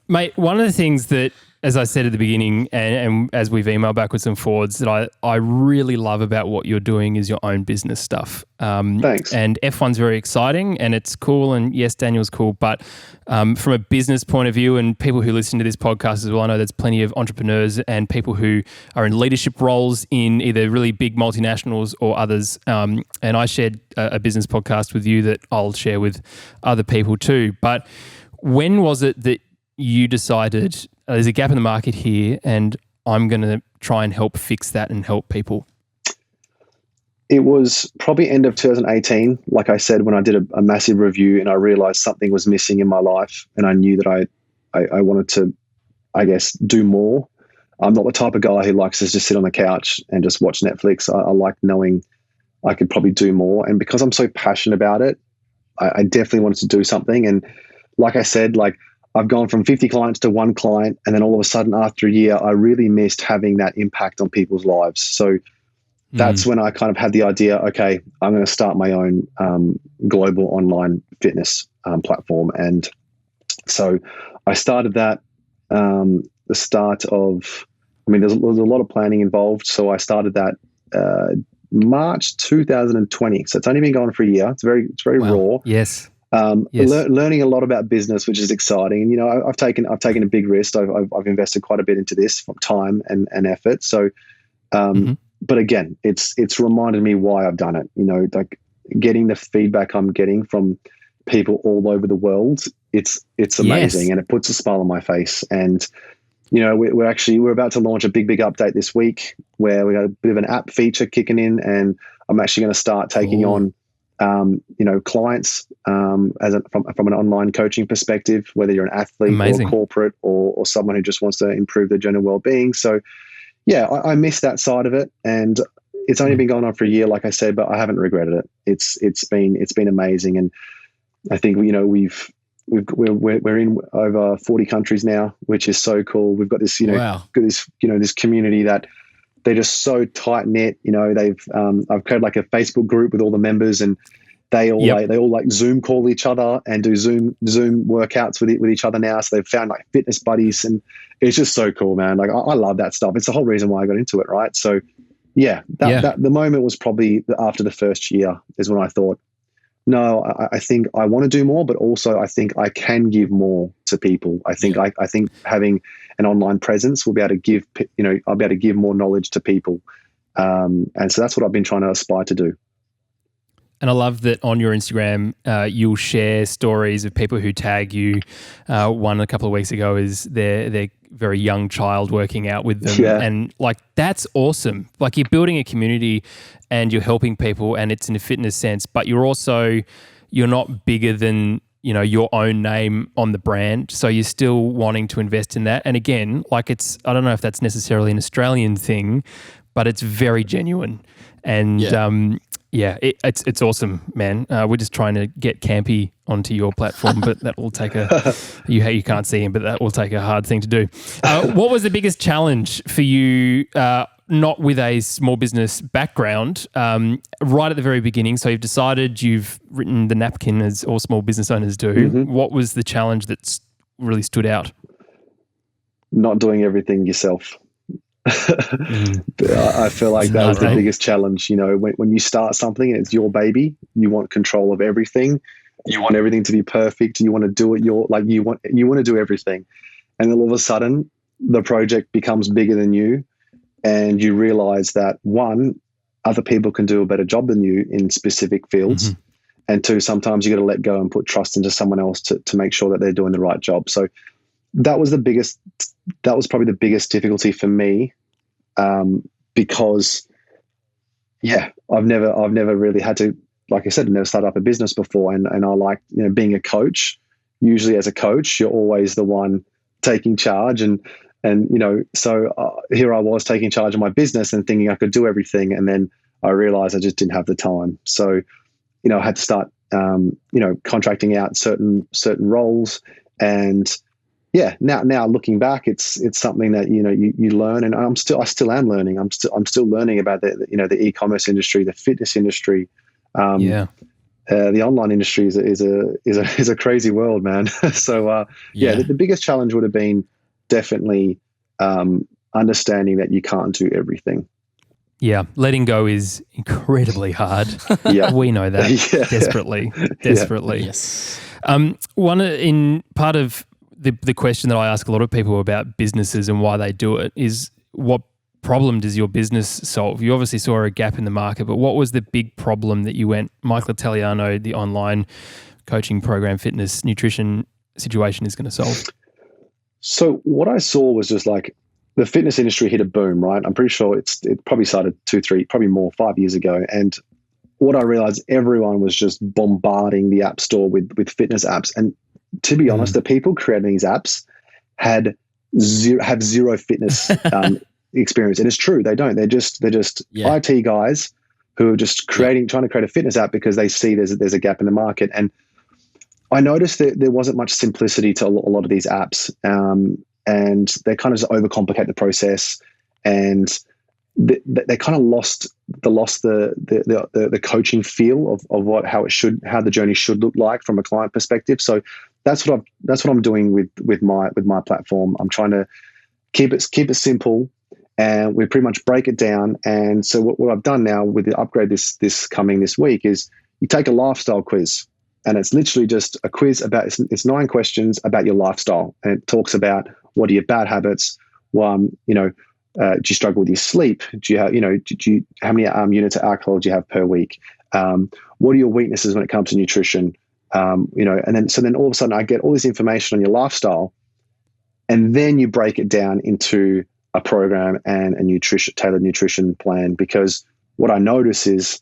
mate, one of the things that, as I said at the beginning, and as we've emailed backwards and forwards, that I really love about what you're doing is your own business stuff. Thanks. And F1's very exciting and it's cool. And yes, Daniel's cool. But from a business point of view, and people who listen to this podcast as well, I know there's plenty of entrepreneurs and people who are in leadership roles in either really big multinationals or others. And I shared a business podcast with you that I'll share with other people too. But when was it that you decided there's a gap in the market here and I'm going to try and help fix that and help people? It was probably end of 2018, like I said, when I did a massive review and I realized something was missing in my life and I knew that I wanted to, I guess, do more. I'm not the type of guy who likes to just sit on the couch and just watch Netflix. I like knowing I could probably do more. And because I'm so passionate about it, I definitely wanted to do something. And like I said, I've gone from 50 clients to one client, and then all of a sudden after a year, I really missed having that impact on people's lives. So that's when I kind of had the idea, okay, I'm going to start my own global online fitness platform. And so I started that the start of, there's a lot of planning involved. So I started that March 2020. So it's only been going for a year. It's very raw. Yes. Learning a lot about business, which is exciting. I've taken a big risk. I've invested quite a bit into this from time and effort. So, but again, it's reminded me why I've done it. Getting the feedback I'm getting from people all over the world, it's amazing, and it puts a smile on my face. And we're about to launch a big update this week where we got a bit of an app feature kicking in, and I'm actually going to start taking on clients from an online coaching perspective, whether you're an athlete or a corporate or someone who just wants to improve their general well-being. So yeah, I miss that side of it, and it's only been going on for a year, like I said, but I haven't regretted it. It's been amazing, and I think we're in over 40 countries now, which is so cool. We've got this this community that they're just so tight knit. I've created like a Facebook group with all the members, and they all Zoom call each other and do Zoom workouts with each other now. So they've found like fitness buddies, and it's just so cool, man. I love that stuff. It's the whole reason why I got into it, right? So that the moment was probably after the first year is when I thought, no, I think I want to do more, but also I think I can give more to people. I think having an online presence will be able to give, I'll be able to give more knowledge to people. And so that's what I've been trying to aspire to do. And I love that on your Instagram, you'll share stories of people who tag you. One a couple of weeks ago is their very young child working out with them. Yeah. And that's awesome. You're building a community and you're helping people, and it's in a fitness sense, but you're not bigger than, your own name on the brand. So you're still wanting to invest in that. And again, I don't know if that's necessarily an Australian thing, but it's very genuine. And it's awesome, man. We're just trying to get Campy onto your platform, but that will take you can't see him, but that will take a hard thing to do. What was the biggest challenge for you, not with a small business background, right at the very beginning? So you've decided, you've written the napkin as all small business owners do. Mm-hmm. What was the challenge that's really stood out? Not doing everything yourself. I feel like that was the biggest challenge. When you start something and it's your baby, you want control of everything. You want everything to be perfect. You want to do it you want to do everything. And then all of a sudden the project becomes bigger than you, and you realize that one, other people can do a better job than you in specific fields. Mm-hmm. And two, sometimes you got to let go and put trust into someone else to make sure that they're doing the right job. So that was probably the biggest difficulty for me, because I've never really had to, like I said, I've never started up a business before, and I like, being a coach. Usually as a coach, you're always the one taking charge, and so here I was taking charge of my business and thinking I could do everything, and then I realized I just didn't have the time. So I had to start contracting out certain roles, and yeah, now looking back, it's something that you learn, and I still am learning. I'm still learning about the e-commerce industry, the fitness industry. The online industry is a crazy world, man. So the biggest challenge would have been definitely understanding that you can't do everything. Yeah, letting go is incredibly hard. Yeah, we know that desperately. Yeah. Yes. One in part of the question that I ask a lot of people about businesses and why they do it is, what problem does your business solve? You obviously saw a gap in the market, but what was the big problem that you went, Michael Italiano, the online coaching program, fitness, nutrition situation is going to solve? So what I saw was just like the fitness industry hit a boom, right? I'm pretty sure it probably started 2, 3, probably more, 5 years ago. And what I realized, everyone was just bombarding the app store with fitness apps. And to be honest, the people creating these apps have zero fitness experience. And it's true, they don't. They're just IT guys who are just trying to create a fitness app because they see there's a gap in the market. And I noticed that there wasn't much simplicity to a lot of these apps, and they kind of just overcomplicate the process, and they kind of lost the coaching feel of how the journey should look like from a client perspective. So that's what I'm doing with my platform. I'm trying to keep it simple, and we pretty much break it down. And so what I've done now with the upgrade this week is you take a lifestyle quiz, and it's literally just a quiz about it's 9 questions about your lifestyle, and it talks about what are your bad habits. Do you struggle with your sleep? Do you have, how many units of alcohol do you have per week? What are your weaknesses when it comes to nutrition? And then all of a sudden I get all this information on your lifestyle, and then you break it down into a program and a tailored nutrition plan. Because what I notice is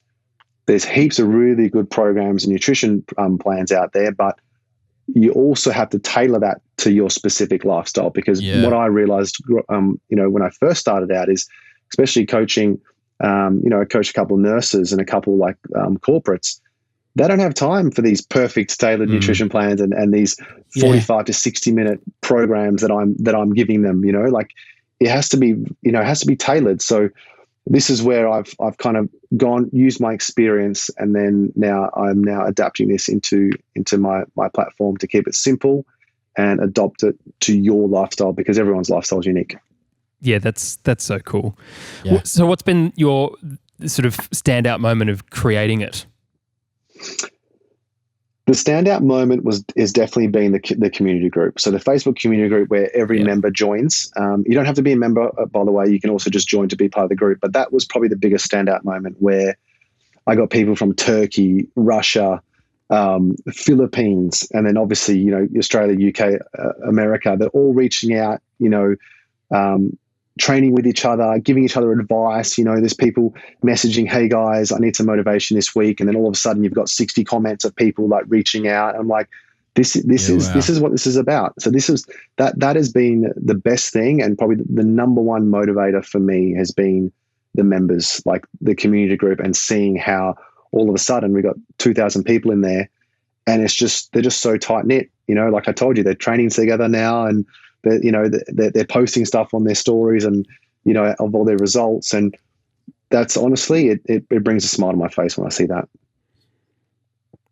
there's heaps of really good programs and nutrition plans out there, but you also have to tailor that to your specific lifestyle. Because what I realized, when I first started out is, especially coaching, I coached a couple of nurses and a couple corporates. They don't have time for these perfect tailored nutrition plans and these 45 to 60 minute programs that I'm giving them. It has to be tailored. So this is where I've kind of used my experience, and then I'm adapting this into my platform to keep it simple and adopt it to your lifestyle, because everyone's lifestyle is unique. Yeah, that's so cool. Yeah. So what's been your sort of standout moment of creating it? The standout moment is definitely being the community group. So the Facebook community group where every member joins. You don't have to be a member, by the way. You can also just join to be part of the group. But that was probably the biggest standout moment, where I got people from Turkey, Russia, Philippines, and then obviously, Australia, UK, America. They're all reaching out, training with each other, giving each other advice. There's people messaging, "Hey guys, I need some motivation this week," and then all of a sudden you've got 60 comments of people reaching out. I'm like, this is what this is about. So that has been the best thing, and probably the number one motivator for me has been the members, like the community group, and seeing how all of a sudden we got 2,000 people in there, and they're just so tight knit. Like I told you, they're training together now, and they're posting stuff on their stories and, of all their results. And that's honestly, it brings a smile to my face when I see that.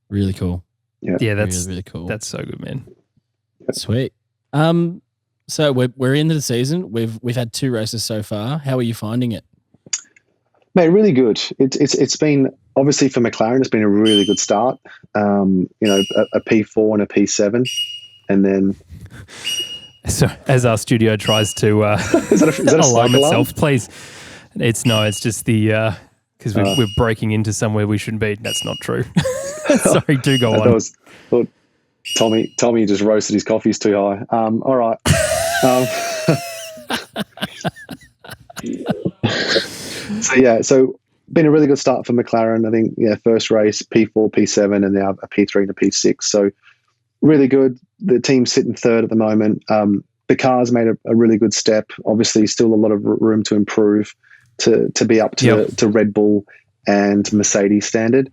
Really cool. Yeah, that's really, really cool. That's so good, man. Sweet. So we're into the season. We've had 2 races so far. How are you finding it? Mate, really good. It's been, obviously for McLaren, it's been a really good start. A P4 and a P7, and then. So as our studio tries to is that a alarm alarm? itself, please. It's just the because we're breaking into somewhere we shouldn't be. That's not true. Sorry, do go on. Thought Tommy just roasted his coffees too high. All right. So been a really good start for McLaren. I think first race P4, P7, and now a P3 and a P6. So really good. The team's sitting third at the moment. The car's made a really good step. Obviously, still a lot of room to improve to be up to Red Bull and Mercedes standard.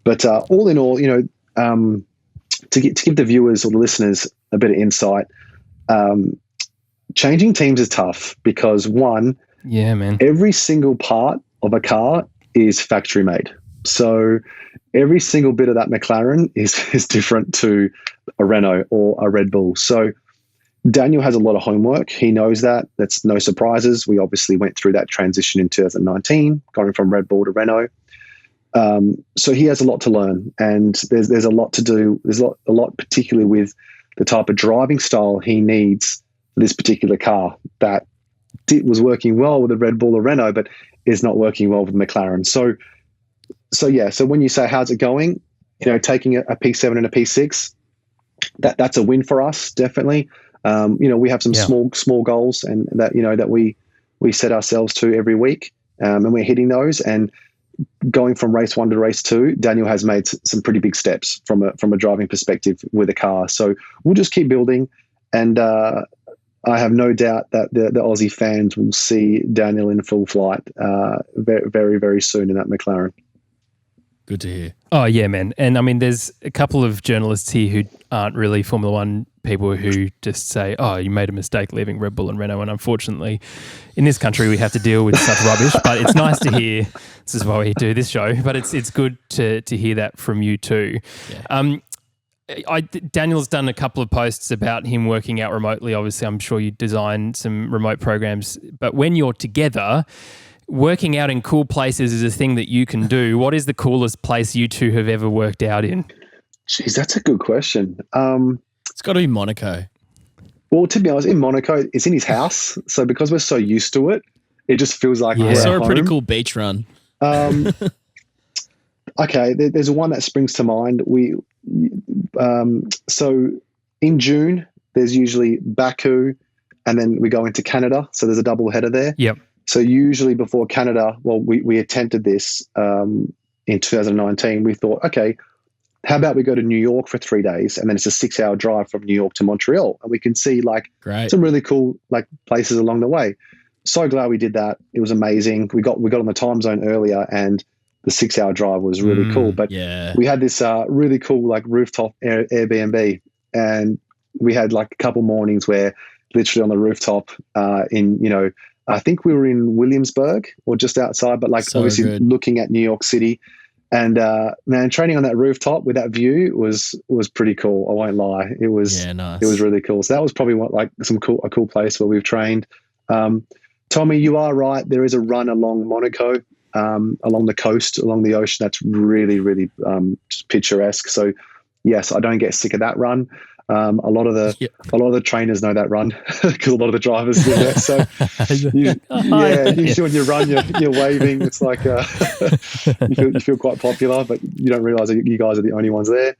But all in all, to give the viewers or the listeners a bit of insight, Changing teams is tough because one, yeah, man, every single part of a car is factory made. So every single bit of that McLaren is different to a Renault or a Red Bull. So Daniel has a lot of homework. He knows that. That's no surprises. We obviously went through that transition in 2019, going from Red Bull to Renault. So he has a lot to learn, and there's a lot to do. There's a lot particularly with the type of driving style he needs for this particular car that was working well with the Red Bull or Renault, but is not working well with McLaren. So when you say how's it going, taking a P7 and a P6, that's a win for us, definitely. We have some small goals, and that we set ourselves to every week, and we're hitting those. And going from race 1 to race 2, Daniel has made some pretty big steps from a driving perspective with a car. So we'll just keep building, and I have no doubt that the Aussie fans will see Daniel in full flight very, very, very soon in that McLaren. Good to hear. Oh, yeah, man. And I mean, there's a couple of journalists here who aren't really Formula One people who just say, oh, you made a mistake leaving Red Bull and Renault. And unfortunately, in this country, we have to deal with such rubbish. But it's nice to hear. This is why we do this show. But it's good to hear that from you too. Yeah. Daniel's done a couple of posts about him working out remotely. Obviously, I'm sure you design some remote programs. But when you're together, working out in cool places is a thing that you can do. What is the coolest place you two have ever worked out in? Jeez, that's a good question. It's got to be Monaco. Well, to be honest, in Monaco, it's in his house. So because we're so used to it, it just feels like we're I saw at a pretty home. cool beach run. Okay, there's one that springs to mind. So in June, there's usually Baku, and then we go into Canada. So there's a double header there. Yep. So usually before Canada, well, we attempted this in 2019. We thought, okay, how about we go to New York for 3 days, and then it's a 6-hour drive from New York to Montreal, and we can see some really cool places along the way. So glad we did that. It was amazing. We got on the time zone earlier, and the 6-hour drive was really cool. But we had this really cool rooftop Airbnb, and we had a couple mornings where literally on the rooftop I think we were in Williamsburg or just outside, but obviously looking at New York City. And man, training on that rooftop with that view was pretty cool. I won't lie. It was nice. It was really cool. So that was probably a cool place where we've trained. Tommy, you are right. There is a run along Monaco, along the coast, along the ocean. That's really, really just picturesque. So yes, I don't get sick of that run. A lot of the trainers know that run because a lot of the drivers do that. So usually when you run, you're waving. It's like you feel quite popular, but you don't realise that you guys are the only ones there.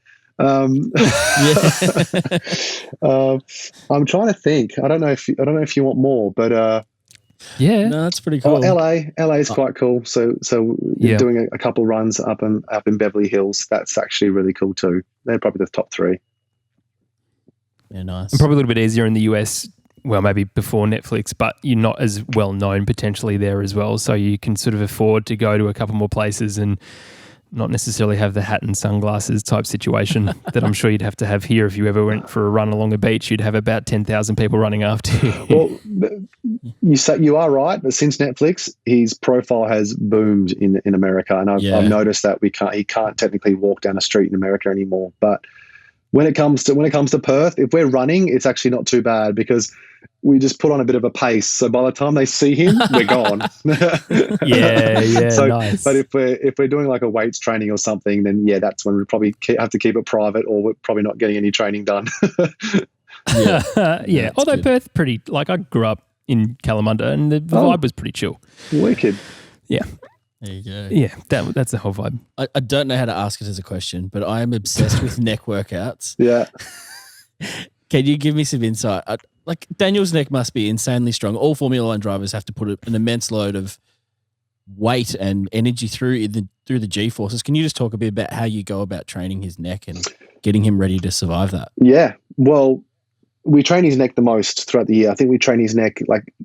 I'm trying to think. I don't know if you want more, but no, that's pretty cool. LA is quite cool. So doing a couple runs up in Beverly Hills, that's actually really cool too. They're probably the top 3. Yeah, nice. And probably a little bit easier in the US, well, maybe before Netflix, but you're not as well known potentially there as well. So you can sort of afford to go to a couple more places and not necessarily have the hat and sunglasses type situation that I'm sure you'd have to have here. If you ever went for a run along a beach, you'd have about 10,000 people running after you. Well, you are right, but since Netflix, his profile has boomed in America, and I've noticed that he can't technically walk down a street in America anymore. But when it comes to Perth, if we're running, it's actually not too bad because we just put on a bit of a pace. So by the time they see him, we're gone. So, nice. But if we're doing a weights training or something, then that's when we probably have to keep it private, or we're probably not getting any training done. Although good. Perth, pretty I grew up in Kalamunda, and the vibe was pretty chill. Wicked. Yeah. There you go. Yeah, that's the whole vibe. I don't know how to ask it as a question, but I am obsessed with neck workouts. Yeah. Can you give me some insight? Daniel's neck must be insanely strong. All Formula One drivers have to put an immense load of weight and energy through the G-forces. Can you just talk a bit about how you go about training his neck and getting him ready to survive that? Yeah. Well, we train his neck the most throughout the year. I think we train his neck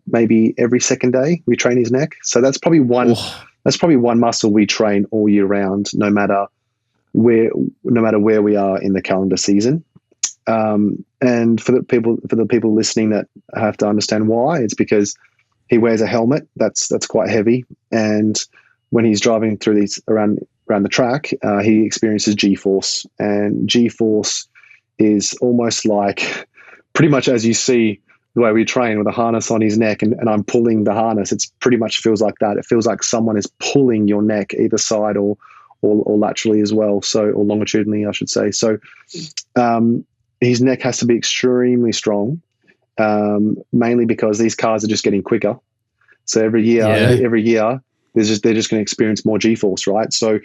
maybe every second day. We train his neck. So that's probably one. That's probably one muscle we train all year round, no matter where we are in the calendar season. And for the people listening that have to understand why, it's because he wears a helmet that's quite heavy, and when he's driving through these around the track, he experiences G-force, and G-force is almost like pretty much as you see the way we train with a harness on his neck, and I'm pulling the harness. It's pretty much feels like that. It feels like someone is pulling your neck either side or laterally as well. So, or longitudinally, I should say. So, his neck has to be extremely strong, mainly because these cars are just getting quicker. So every year, they're just going to experience more G-force, right? So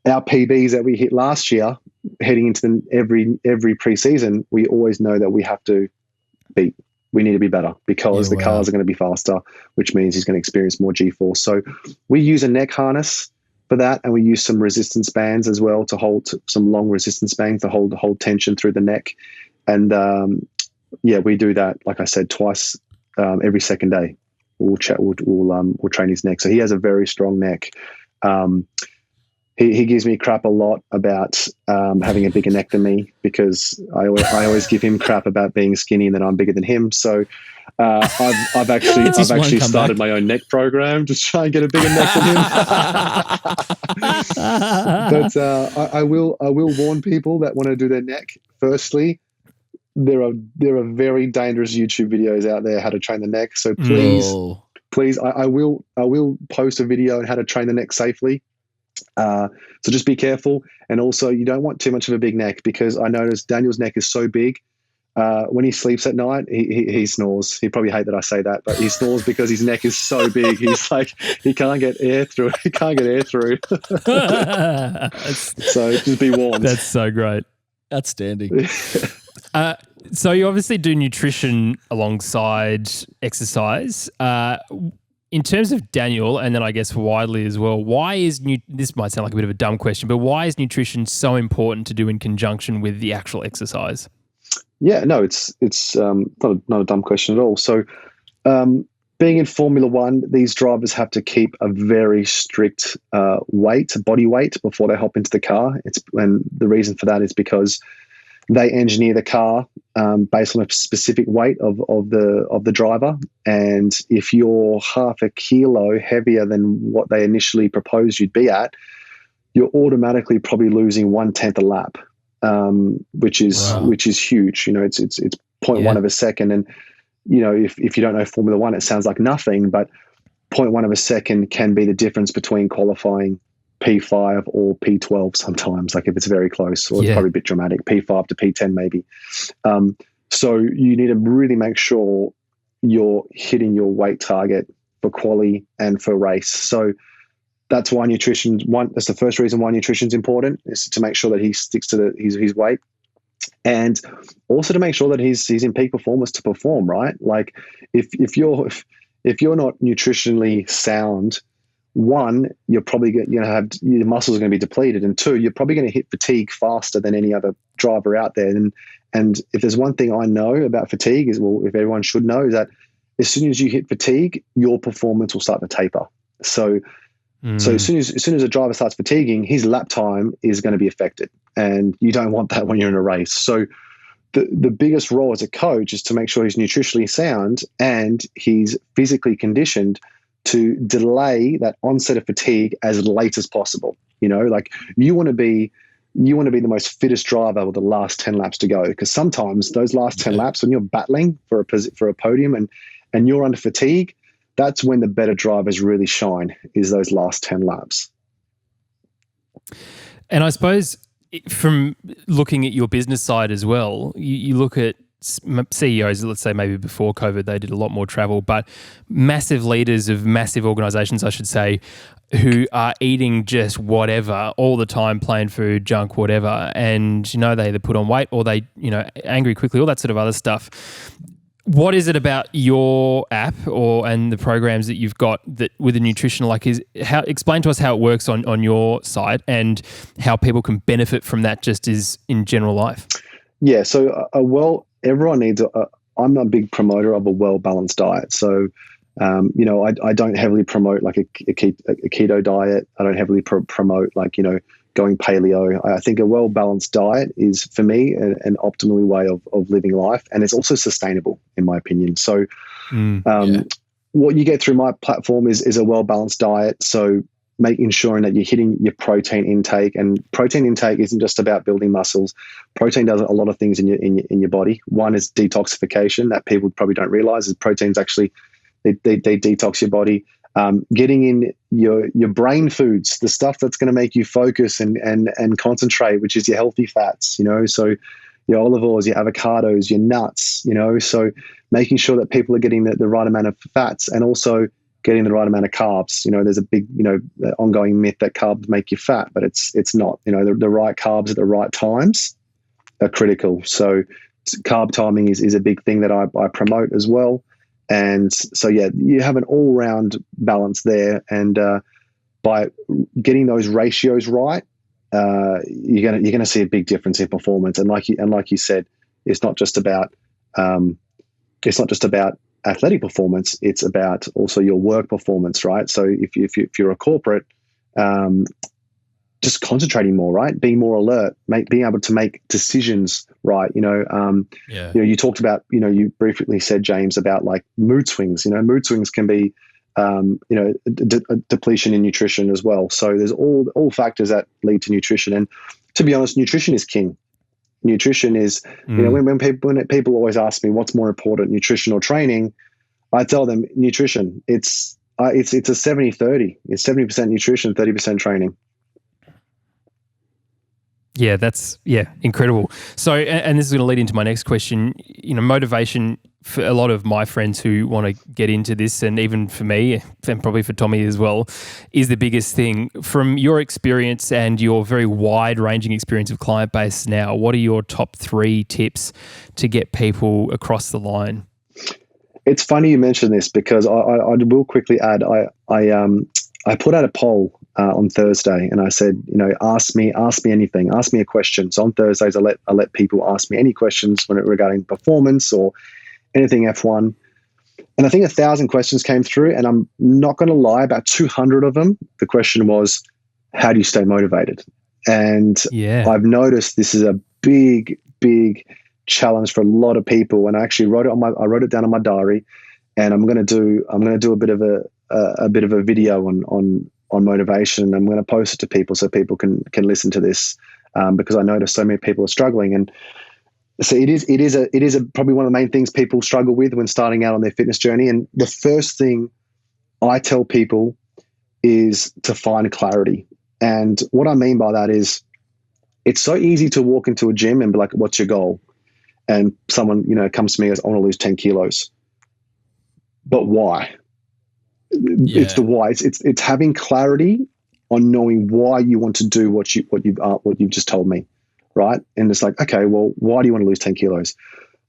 our PBs that we hit last year, heading into every preseason, we always know that we have to beat. We need to be better because the cars are going to be faster, which means he's going to experience more G-force. So we use a neck harness for that, and we use some resistance bands as well to hold some long resistance bands to hold tension through the neck. And we do that, like I said, twice every second day. We'll train his neck. So he has a very strong neck. He gives me crap a lot about having a bigger neck than me, because I always give him crap about being skinny and that I'm bigger than him. So I've actually started my own neck program to try and get a bigger neck than him. But I will warn people that want to do their neck. Firstly, there are very dangerous YouTube videos out there how to train the neck. So please, I will post a video on how to train the neck safely. So just be careful, and also you don't want too much of a big neck, because I noticed Daniel's neck is so big. When he sleeps at night, he snores. He probably hate that I say that, but he snores because his neck is so big. He's like, he can't get air through. So just be warned. That's so great. Outstanding. So you obviously do nutrition alongside exercise. In terms of Daniel, and then I guess widely as well, why is this might sound like a bit of a dumb question, but why is nutrition so important to do in conjunction with the actual exercise? Yeah, no, it's not a dumb question at all. So, being in Formula One, these drivers have to keep a very strict body weight before they hop into the car. And the reason for that is because they engineer the car based on a specific weight of the driver, and if you're half a kilo heavier than what they initially proposed you'd be at, you're automatically probably losing 1/10 a lap, which is huge. You know, it's 0.1 of a second, and you know, if you don't know Formula One, it sounds like nothing, but 0.1 of a second can be the difference between qualifying P5 or P12 sometimes, like if it's very close, or it's probably a bit dramatic, P5 to P10 maybe. So you need to really make sure you're hitting your weight target for quali and for race. So that's why that's the first reason why nutrition is important, is to make sure that he sticks to his weight, and also to make sure that he's in peak performance to perform, right? Like if you're not nutritionally sound, one, you're probably going to have your muscles are going to be depleted, and two, you're probably going to hit fatigue faster than any other driver out there. And if there's one thing I know about fatigue if everyone should know, is that as soon as you hit fatigue, your performance will start to taper. So as soon as a driver starts fatiguing, his lap time is going to be affected, and you don't want that when you're in a race. So the biggest role as a coach is to make sure he's nutritionally sound and he's physically conditioned to delay that onset of fatigue as late as possible. You know, like you want to be the most fittest driver with the last 10 laps to go, because sometimes those last 10 laps, when you're battling for a podium and you're under fatigue, that's when the better drivers really shine, is those last 10 laps. And I suppose from looking at your business side as well, you look at CEOs, let's say maybe before COVID, they did a lot more travel, but massive leaders of massive organizations, I should say, who are eating just whatever all the time, plain food, junk, whatever. And, you know, they either put on weight or they, you know, angry quickly, all that sort of other stuff. What is it about your app and the programs that you've got that with the nutrition, explain to us how it works on your side and how people can benefit from that just as in general life? Yeah. So everyone needs I'm a big promoter of a well-balanced diet. So, you know, I don't heavily promote like a keto diet. I don't heavily promote like, you know, going paleo. I think a well-balanced diet is, for me, an optimal way of living life, and it's also sustainable, in my opinion. So what you get through my platform is a well-balanced diet. So ensuring that you're hitting your protein intake, and protein intake isn't just about building muscles. Protein does a lot of things in your body. One is detoxification, that people probably don't realize, is proteins actually they detox your body. Getting in your brain foods, the stuff that's going to make you focus and concentrate, which is your healthy fats, so your olive oils, your avocados, your nuts, so making sure that people are getting the right amount of fats, and also getting the right amount of carbs. There's a big, ongoing myth that carbs make you fat, but it's not. The right carbs at the right times are critical. So carb timing is a big thing that I promote as well. And so, you have an all-round balance there. And by getting those ratios right, you're gonna see a big difference in performance. And like you said, it's not just about athletic performance. It's about also your work performance, right? So if you're a corporate, just concentrating more, right? Being more alert, being able to make decisions, right? You talked about, you briefly said, James, about like mood swings. Mood swings can be, depletion in nutrition as well. So there's all factors that lead to nutrition. And to be honest, nutrition is king. Nutrition is, when people always ask me what's more important, nutrition or training, I tell them nutrition. It's a 70-30. It's 70% nutrition, 30% training. Yeah, that's incredible. So, and this is going to lead into my next question. Motivation for a lot of my friends who want to get into this, and even for me, and probably for Tommy as well, is the biggest thing. From your experience and your very wide-ranging experience of client base now, what are your top 3 tips to get people across the line? It's funny you mention this, because I will quickly add, I put out a poll on Thursday, and I said, ask me anything, ask me a question. So on Thursdays, I let people ask me any questions regarding performance or anything F1. And I think 1,000 questions came through, and I'm not going to lie, about 200 of them, the question was, how do you stay motivated? And I've noticed this is a big, big challenge for a lot of people. And I actually wrote it down on my diary, and I'm going to do a bit of a video on motivation. I'm going to post it to people so people can listen to this, because I notice so many people are struggling. And so it is probably one of the main things people struggle with when starting out on their fitness journey. And the first thing I tell people is to find clarity. And what I mean by that is, it's so easy to walk into a gym and be like, what's your goal? And someone, comes to me and goes, I want to lose 10 kilos. But why? It's the why. It's having clarity on knowing why you want to do what you've just told me, right? And it's like, okay, well, why do you want to lose 10 kilos?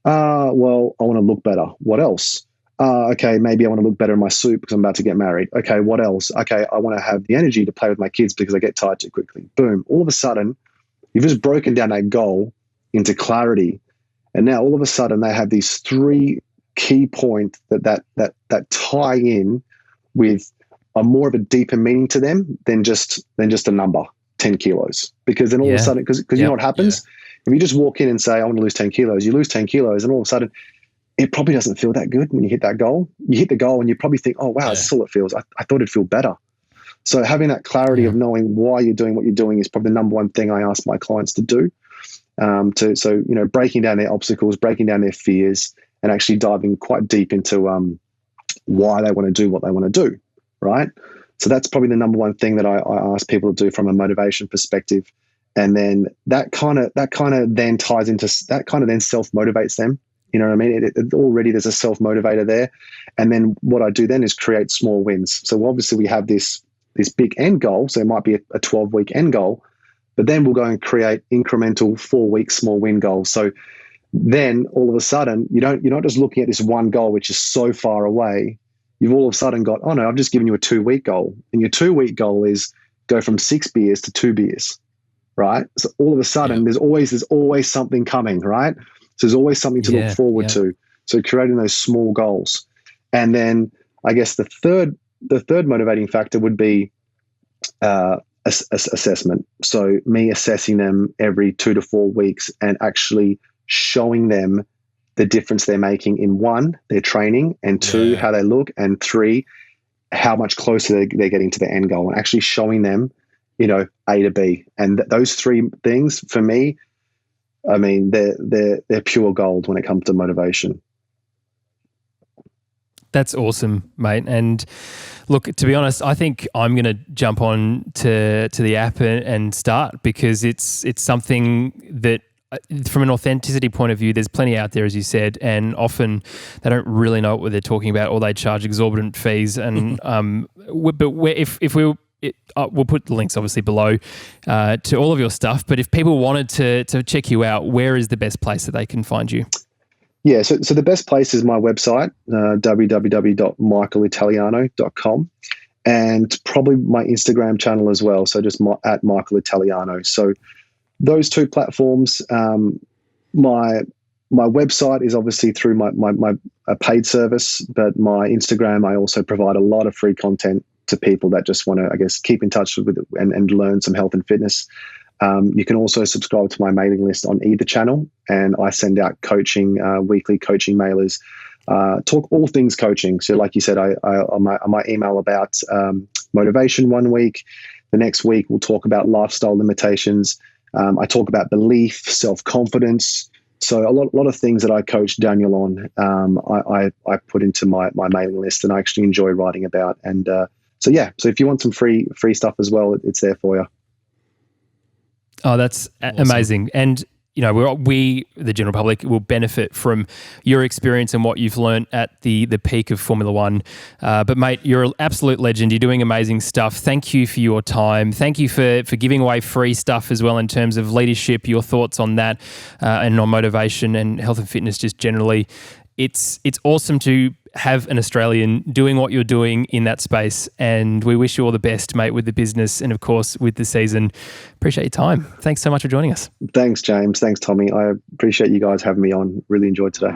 Well, I want to look better. What else? Okay, maybe I want to look better in my suit because I'm about to get married. Okay, what else? Okay, I want to have the energy to play with my kids because I get tired too quickly. Boom! All of a sudden, you've just broken down that goal into clarity, and now all of a sudden they have these 3 key points that tie in with a more of a deeper meaning to them than just a number, 10 kilos. Because then all of a sudden, because you know what happens? If you just walk in and say, I want to lose 10 kilos, you lose 10 kilos, and all of a sudden, it probably doesn't feel that good when you hit that goal. You hit the goal and you probably think, oh, wow, this is all it feels. I thought it'd feel better. So having that clarity of knowing why you're doing what you're doing is probably the number one thing I ask my clients to do. Breaking down their obstacles, breaking down their fears, and actually diving quite deep into why they want to do what they want to do, right? So that's probably the number one thing that I ask people to do from a motivation perspective. And then that kind of then ties into, that kind of then self-motivates them. You know what I mean? It already there's a self-motivator there. And then what I do then is create small wins. So obviously we have this big end goal. So it might be a 12-week end goal, but then we'll go and create incremental 4-week small win goals. So then all of a sudden you're not just looking at this one goal, which is so far away. You've all of a sudden got, oh no, I've just given you a 2-week goal. And your 2-week goal is go from 6 beers to 2 beers, right? So all of a sudden there's always something coming, right? So there's always something to look forward to. So creating those small goals. And then I guess the third motivating factor would be assessment. So me assessing them every 2 to 4 weeks and actually showing them the difference they're making in 1, their training, and 2, how they look, and 3, how much closer they're getting to the end goal, and actually showing them, A to B. And those 3 things for me, I mean, they're pure gold when it comes to motivation. That's awesome, mate. And look, to be honest, I think I'm going to jump on to the app and start, because it's something that, from an authenticity point of view, there's plenty out there, as you said, and often they don't really know what they're talking about, or they charge exorbitant fees. And we'll put the links obviously below to all of your stuff. But if people wanted to check you out, where is the best place that they can find you? Yeah, so the best place is my website, www.michaelitaliano.com, and probably my Instagram channel as well. So just at Michael Italiano. So those 2 platforms. My website is obviously through my paid service, but my Instagram, I also provide a lot of free content to people that just want to, I guess, keep in touch with and learn some health and fitness. You can also subscribe to my mailing list on either channel, and I send out coaching, weekly coaching mailers, talk all things coaching. So like you said, I might email about motivation one week. The next week we'll talk about lifestyle limitations. I talk about belief, self-confidence. So a lot of things that I coach Daniel on, I put into my mailing list, and I actually enjoy writing about. And so if you want some free stuff as well, it's there for you. Oh, that's awesome. Amazing. And, we, the general public, will benefit from your experience and what you've learned at the peak of Formula One. But, mate, you're an absolute legend. You're doing amazing stuff. Thank you for your time. Thank you for giving away free stuff as well in terms of leadership, your thoughts on that, and on motivation and health and fitness just generally. It's awesome to have an Australian doing what you're doing in that space, and we wish you all the best, mate, with the business and, of course, with the season. Appreciate your time. Thanks so much for joining us. Thanks, James. Thanks, Tommy. I appreciate you guys having me on. Really enjoyed today.